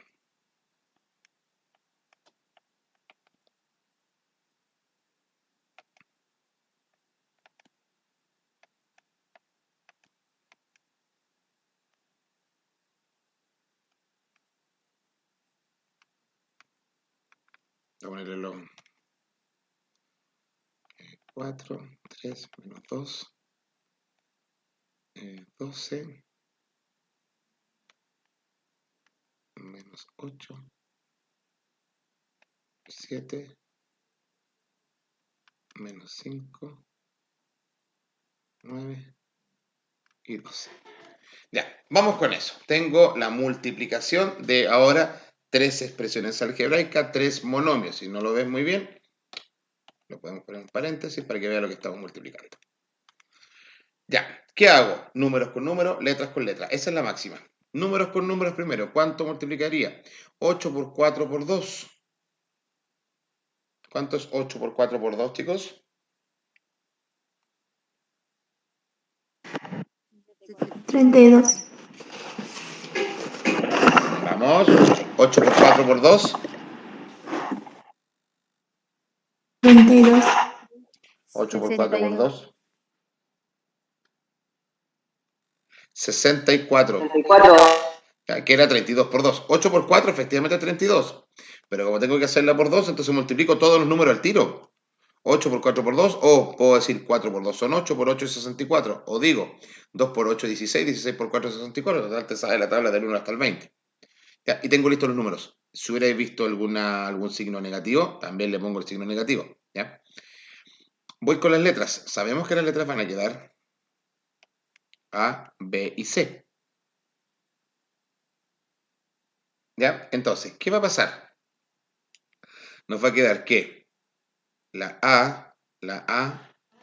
Voy a ponerle los 4, 3, menos 2, 12, menos 8, 7, menos 5, 9 y 12. Ya, vamos con eso. Tengo la multiplicación de ahora 3 expresiones algebraicas, 3 monomios. Si no lo ves muy bien, lo podemos poner en paréntesis para que vea lo que estamos multiplicando. Ya, ¿qué hago? Números con números, letras con letras. Esa es la máxima. Números con números primero. ¿Cuánto multiplicaría? 8 por 4 por 2. ¿Cuánto es 8 por 4 por 2, chicos? 32. Vamos. 8 por 4 por 2. 32. 8 por 4 por 2. 64. 64. Que era 32 por 2. 8 por 4, efectivamente 32. Pero como tengo que hacerla por 2, entonces multiplico todos los números al tiro. 8 por 4 por 2, o puedo decir 4 por 2 son 8, por 8 es 64. O digo, 2 por 8 es 16, 16 por 4 es 64. Total, te sale la tabla del 1 hasta el 20. Ya, y tengo listos los números. Si hubierais visto algún signo negativo, también le pongo el signo negativo. ¿Ya? Voy con las letras. Sabemos que las letras van a quedar A, B y C. ¿Ya? Entonces, ¿qué va a pasar? Nos va a quedar que la A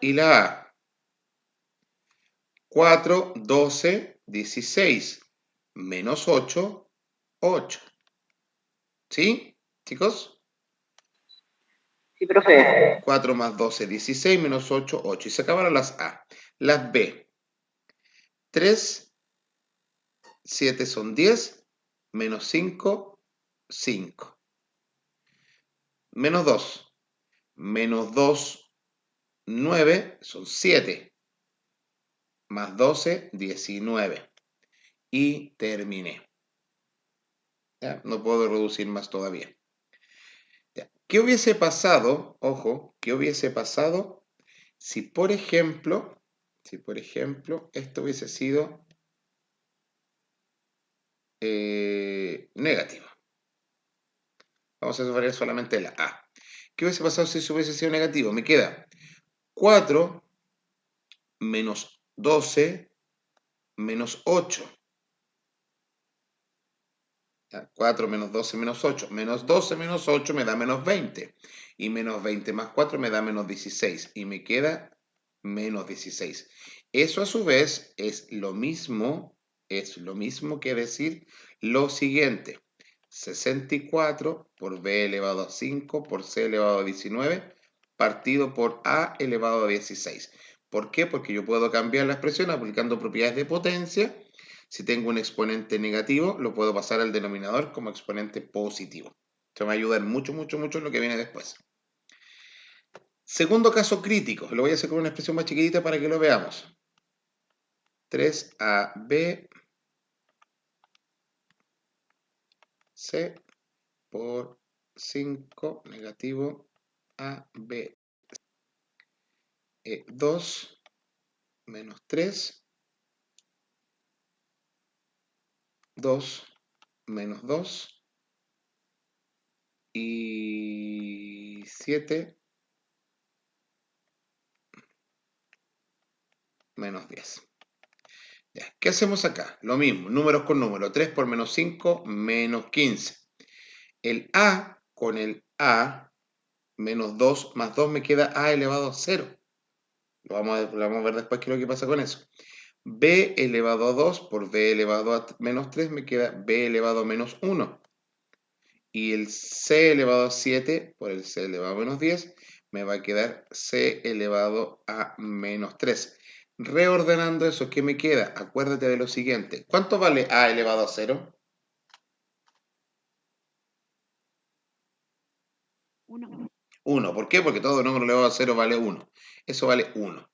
y la A. 4, 12, 16. Menos 8, 8. ¿Sí, chicos? Sí, profe. 4 más 12, 16, menos 8, 8. Y se acabaron las A. Las B. 3, 7 son 10, menos 5, 5. Menos 2. Menos 2, 9, son 7. Más 12, 19. Y terminé. ¿Ya? No puedo reducir más todavía. ¿Ya? ¿Qué hubiese pasado? Ojo, ¿qué hubiese pasado si por ejemplo, esto hubiese sido negativo? Vamos a suponer solamente la A. ¿Qué hubiese pasado si eso hubiese sido negativo? Me queda 4 menos 12 menos 8. 4 menos 12 menos 8. Menos 12 menos 8 me da menos 20. Y menos 20 más 4 me da menos 16. Y me queda menos 16. Eso a su vez es lo mismo que decir lo siguiente. 64 por b elevado a 5 por c elevado a 19 partido por a elevado a 16. ¿Por qué? Porque yo puedo cambiar la expresión aplicando propiedades de potencia. Si tengo un exponente negativo, lo puedo pasar al denominador como exponente positivo. Esto me va a ayudar mucho, mucho, mucho en lo que viene después. Segundo caso crítico. Lo voy a hacer con una expresión más chiquitita para que lo veamos. 3ab c por 5 negativo ab 2 menos 3, 2 menos 2 y 7 menos 10. Ya, ¿qué hacemos acá? Lo mismo, números con números. 3 por menos 5, menos 15. El a con el a, menos 2 más 2 me queda a elevado a 0. Lo vamos a ver después qué es lo que pasa con eso. B elevado a 2 por B elevado a menos 3 me queda B elevado a menos 1. Y el C elevado a 7 por el C elevado a menos 10 me va a quedar C elevado a menos 3. Reordenando eso, ¿qué me queda? Acuérdate de lo siguiente. ¿Cuánto vale A elevado a 0? 1. 1. ¿Por qué? Porque todo número elevado a 0 vale 1. Eso vale 1.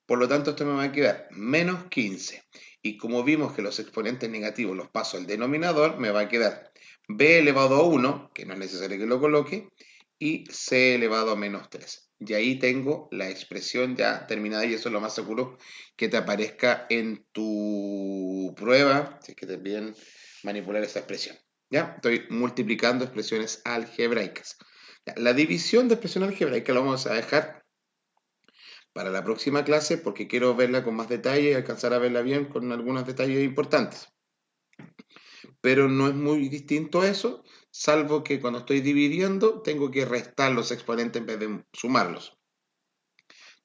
Por lo tanto, esto me va a quedar menos 15. Y como vimos que los exponentes negativos los paso al denominador, me va a quedar b elevado a 1, que no es necesario que lo coloque, y c elevado a menos 3. Y ahí tengo la expresión ya terminada, y eso es lo más seguro que te aparezca en tu prueba, si es que te piden manipular esa expresión. ¿Ya? Estoy multiplicando expresiones algebraicas. Ya, la división de expresión algebraica la vamos a dejar para la próxima clase porque quiero verla con más detalle y alcanzar a verla bien con algunos detalles importantes. Pero no es muy distinto a eso, salvo que cuando estoy dividiendo tengo que restar los exponentes en vez de sumarlos.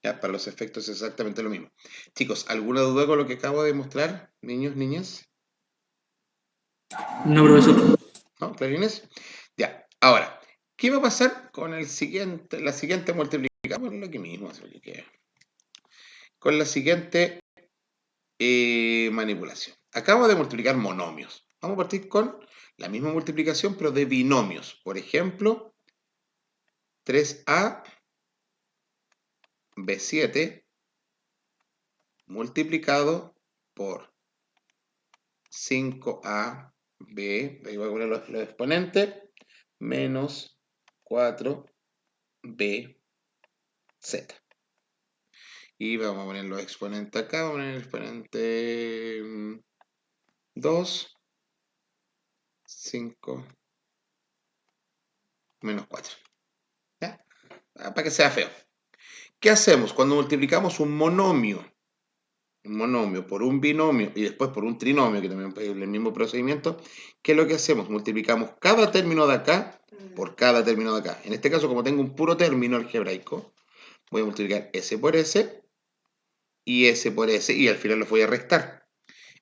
Ya, para los efectos es exactamente lo mismo. Chicos, ¿alguna duda con lo que acabo de mostrar? Niños, niñas. No, profesor. ¿No? ¿Clarines? Ya, ahora, ¿qué va a pasar con la siguiente multiplicación? Lo que mismo, con la siguiente manipulación. Acabo de multiplicar monomios. Vamos a partir con la misma multiplicación, pero de binomios. Por ejemplo, 3a b7 multiplicado por 5ab, ahí voy a poner los exponentes, menos 4bz. Y vamos a poner los exponentes acá, vamos a poner el exponente 2, 5, menos 4. ¿Ya? Para que sea feo. ¿Qué hacemos cuando multiplicamos un monomio por un binomio y después por un trinomio, que también es el mismo procedimiento? ¿Qué es lo que hacemos? Multiplicamos cada término de acá por cada término de acá. En este caso, como tengo un puro término algebraico, voy a multiplicar s por s y s por s, y al final los voy a restar.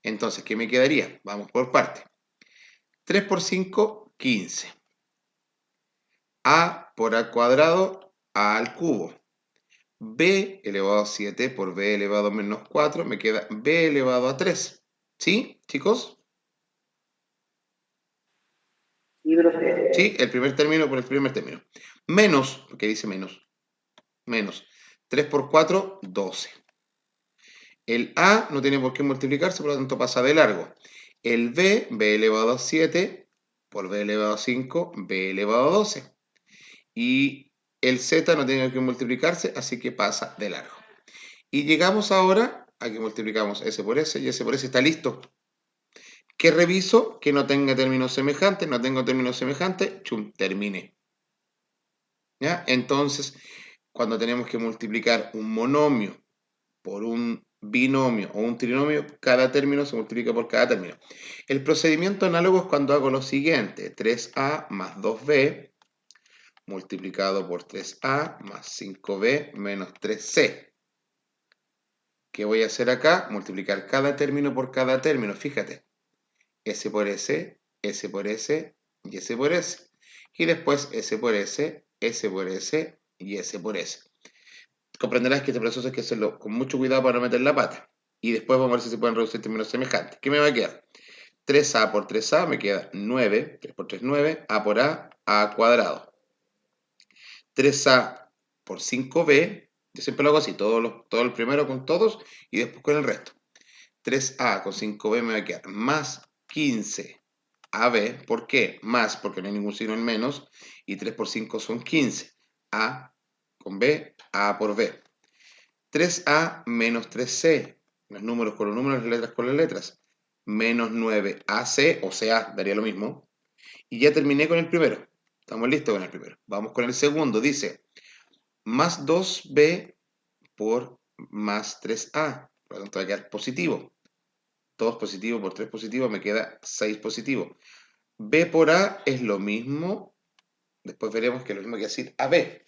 Entonces, ¿qué me quedaría? Vamos por parte. 3 por 5, 15. A por a cuadrado, a al cubo. B elevado a 7 por B elevado a menos 4, me queda B elevado a 3. ¿Sí, chicos? Sí, profe. Sí, el primer término por el primer término. Menos, porque dice menos. Menos. 3 por 4, 12. El A no tiene por qué multiplicarse, por lo tanto pasa de largo. El B, B elevado a 7 por B elevado a 5, B elevado a 12. Y el Z no tiene que multiplicarse, así que pasa de largo. Y llegamos ahora a que multiplicamos S por S y S por S está listo. ¿Qué reviso? Que no tenga términos semejantes. No tengo términos semejantes. Chum, terminé. ¿Ya? Entonces, cuando tenemos que multiplicar un monomio por un binomio o un trinomio, cada término se multiplica por cada término. El procedimiento análogo es cuando hago lo siguiente. 3a más 2b multiplicado por 3a más 5b menos 3c. ¿Qué voy a hacer acá? Multiplicar cada término por cada término. Fíjate. S por S, S por S y S por S. Y después S por S, S por S y S por S. Comprenderás que este proceso hay que hacerlo con mucho cuidado para no meter la pata. Y después vamos a ver si se pueden reducir términos semejantes. ¿Qué me va a quedar? 3a por 3a me queda 9. 3 por 3, 9. A por a cuadrado. 3a por 5b, yo siempre lo hago así, todo el primero con todos y después con el resto. 3a con 5b me va a quedar más 15ab. ¿Por qué? Más, porque no hay ningún signo en menos. Y 3 por 5 son 15. A con b, a por b. 3a menos 3c. Los números con los números, las letras con las letras. Menos 9ac, o sea, daría lo mismo. Y ya terminé con el primero. Estamos listos con el primero. Vamos con el segundo. Dice, más 2b por más 3a. Por lo tanto, va a quedar positivo. 2 positivo por 3 positivo me queda 6 positivo. B por A es lo mismo. Después veremos que es lo mismo que decir AB.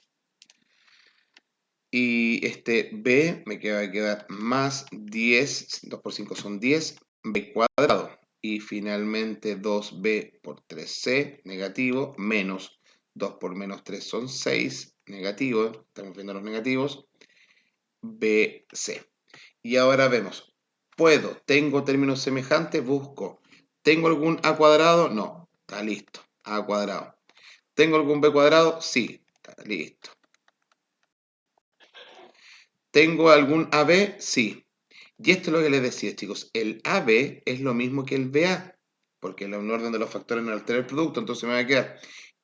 Y este B me va a quedar más 10. 2 por 5 son 10. B cuadrado. Y finalmente 2B por 3C negativo menos 2 por menos 3 son 6 negativo. Estamos viendo los negativos. BC. Y ahora vemos. Tengo términos semejantes, busco. ¿Tengo algún a cuadrado? No, está listo. A cuadrado. ¿Tengo algún b cuadrado? Sí, está listo. ¿Tengo algún AB? Sí. Y esto es lo que les decía, chicos. El AB es lo mismo que el BA, porque el orden de los factores no altera el producto, entonces me va a quedar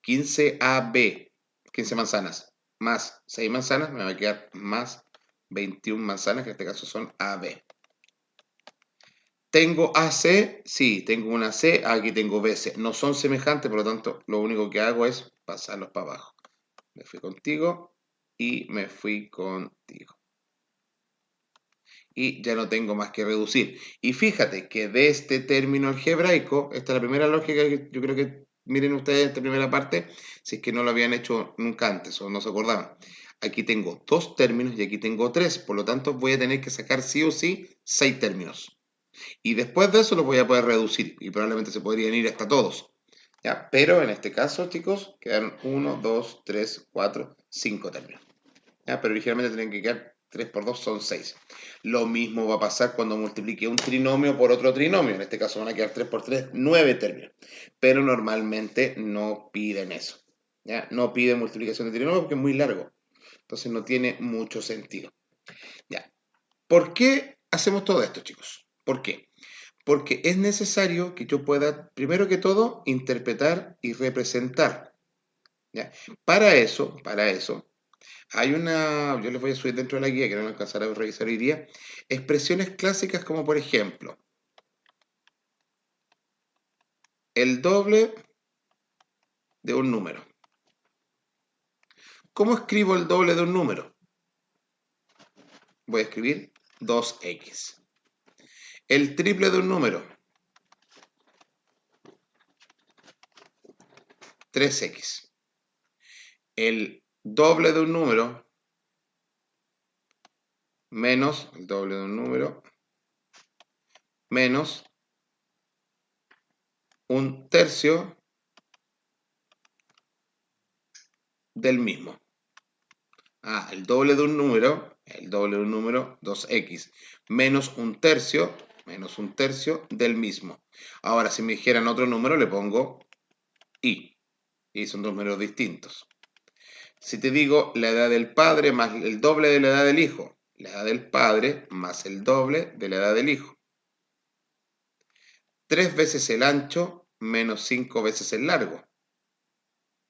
15AB, 15 manzanas, más 6 manzanas, me va a quedar más 21 manzanas, que en este caso son AB. ¿Tengo AC? Sí, tengo una C, aquí tengo BC. No son semejantes, por lo tanto, lo único que hago es pasarlos para abajo. Me fui contigo y me fui contigo. Y ya no tengo más que reducir. Y fíjate que de este término algebraico, esta es la primera lógica que yo creo que miren ustedes esta primera parte, si es que no lo habían hecho nunca antes o no se acordaban. Aquí tengo 2 términos y aquí tengo 3, por lo tanto voy a tener que sacar sí o sí 6 términos. Y después de eso los voy a poder reducir y probablemente se podrían ir hasta todos. ¿Ya? Pero en este caso, chicos, quedaron 1, 2, 3, 4, 5 términos. ¿Ya? Pero originalmente tenían que quedar 3 por 2 son 6. Lo mismo va a pasar cuando multiplique un trinomio por otro trinomio. En este caso van a quedar 3 por 3, 9 términos. Pero normalmente no piden eso. ¿Ya? No piden multiplicación de trinomio porque es muy largo. Entonces no tiene mucho sentido. ¿Ya? ¿Por qué hacemos todo esto, chicos? ¿Por qué? Porque es necesario que yo pueda, primero que todo, interpretar y representar. ¿Ya? Para eso, hay yo les voy a subir dentro de la guía, que no me alcanzará a revisar hoy día, expresiones clásicas como por ejemplo, el doble de un número. ¿Cómo escribo el doble de un número? Voy a escribir 2x. El triple de un número, 3x. El doble de un número menos el doble de un número menos un tercio del mismo. El doble de un número, 2x, menos un tercio del mismo. Ahora, si me dijeran otro número, le pongo y son dos números distintos. Si te digo la edad del padre más el doble de la edad del hijo, la edad del padre más el doble de la edad del hijo. 3 veces el ancho menos 5 veces el largo.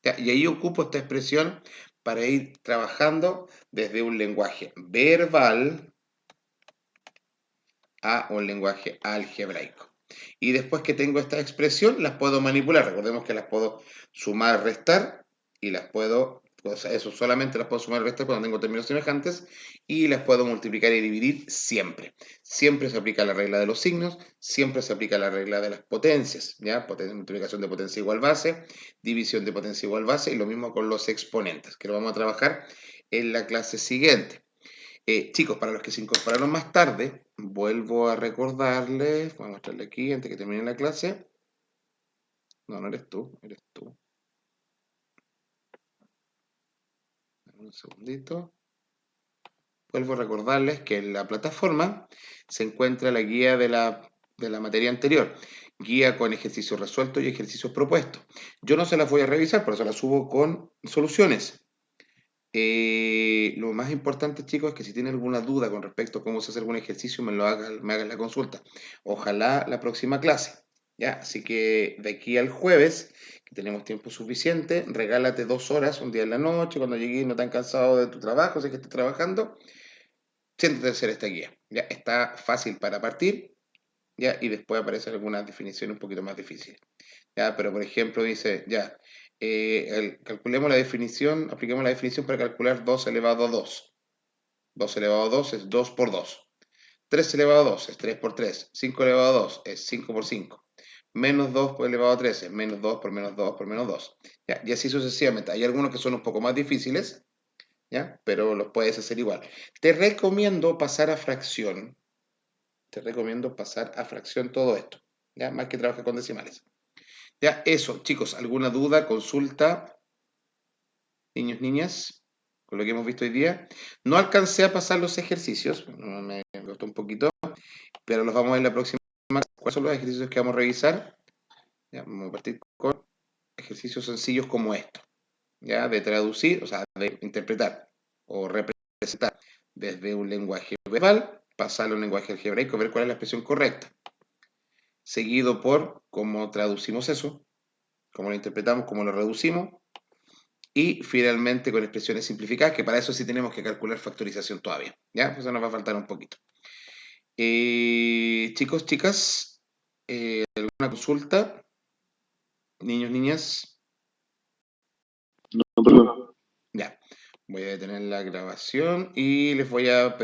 ¿Ya? Y ahí ocupo esta expresión para ir trabajando desde un lenguaje verbal a un lenguaje algebraico. Y después que tengo esta expresión, las puedo manipular. Recordemos que las puedo sumar, restar, y las puedo, eso solamente las puedo sumar y restar cuando tengo términos semejantes, y las puedo multiplicar y dividir siempre. Siempre se aplica la regla de los signos, siempre se aplica la regla de las potencias, ¿ya? Multiplicación de potencia igual base, división de potencia igual base, y lo mismo con los exponentes, que lo vamos a trabajar en la clase siguiente. Chicos, para los que se incorporaron más tarde, vuelvo a recordarles, voy a mostrarle aquí antes que termine la clase. No eres tú, eres tú. Un segundito. Vuelvo a recordarles que en la plataforma se encuentra la guía de la materia anterior, guía con ejercicios resueltos y ejercicios propuestos. Yo no se las voy a revisar, por eso las subo con soluciones. Lo más importante, chicos, es que si tienen alguna duda con respecto a cómo se hace algún ejercicio, me hagan la consulta. Ojalá la próxima clase. ¿Ya? Así que de aquí al jueves, que tenemos tiempo suficiente, regálate 2 horas, un día en la noche, cuando llegues no tan cansado de tu trabajo, sé que estés trabajando, siéntate a hacer esta guía. ¿Ya? Está fácil para partir, ¿ya? Y después aparecen algunas definiciones un poquito más difíciles. ¿Ya? Pero por ejemplo dice, ya, calculemos la definición, apliquemos la definición para calcular 2 elevado a 2. 2 elevado a 2 es 2 por 2. 3 elevado a 2 es 3 por 3. 5 elevado a 2 es 5 por 5. Menos 2 por elevado a 3 es menos 2 por menos 2 por menos 2. ¿Ya? Y así sucesivamente. Hay algunos que son un poco más difíciles, ¿ya? Pero los puedes hacer igual. Te recomiendo pasar a fracción. Todo esto, ¿ya? Más que trabajar con decimales. Ya, eso, chicos, ¿alguna duda, consulta? Niños, niñas, con lo que hemos visto hoy día. No alcancé a pasar los ejercicios, me costó un poquito, pero los vamos a ver en la próxima. ¿Cuáles son los ejercicios que vamos a revisar? Ya, vamos a partir con ejercicios sencillos como esto, ¿ya? De traducir, o sea, de interpretar o representar desde un lenguaje verbal, pasarlo a un lenguaje algebraico, ver cuál es la expresión correcta. Seguido por cómo traducimos eso, cómo lo interpretamos, cómo lo reducimos, y finalmente con expresiones simplificadas, que para eso sí tenemos que calcular factorización todavía, ¿ya? Eso nos va a faltar un poquito. Chicos, chicas, ¿alguna consulta? Niños, niñas. No, perdón. Ya, voy a detener la grabación y les voy a pedir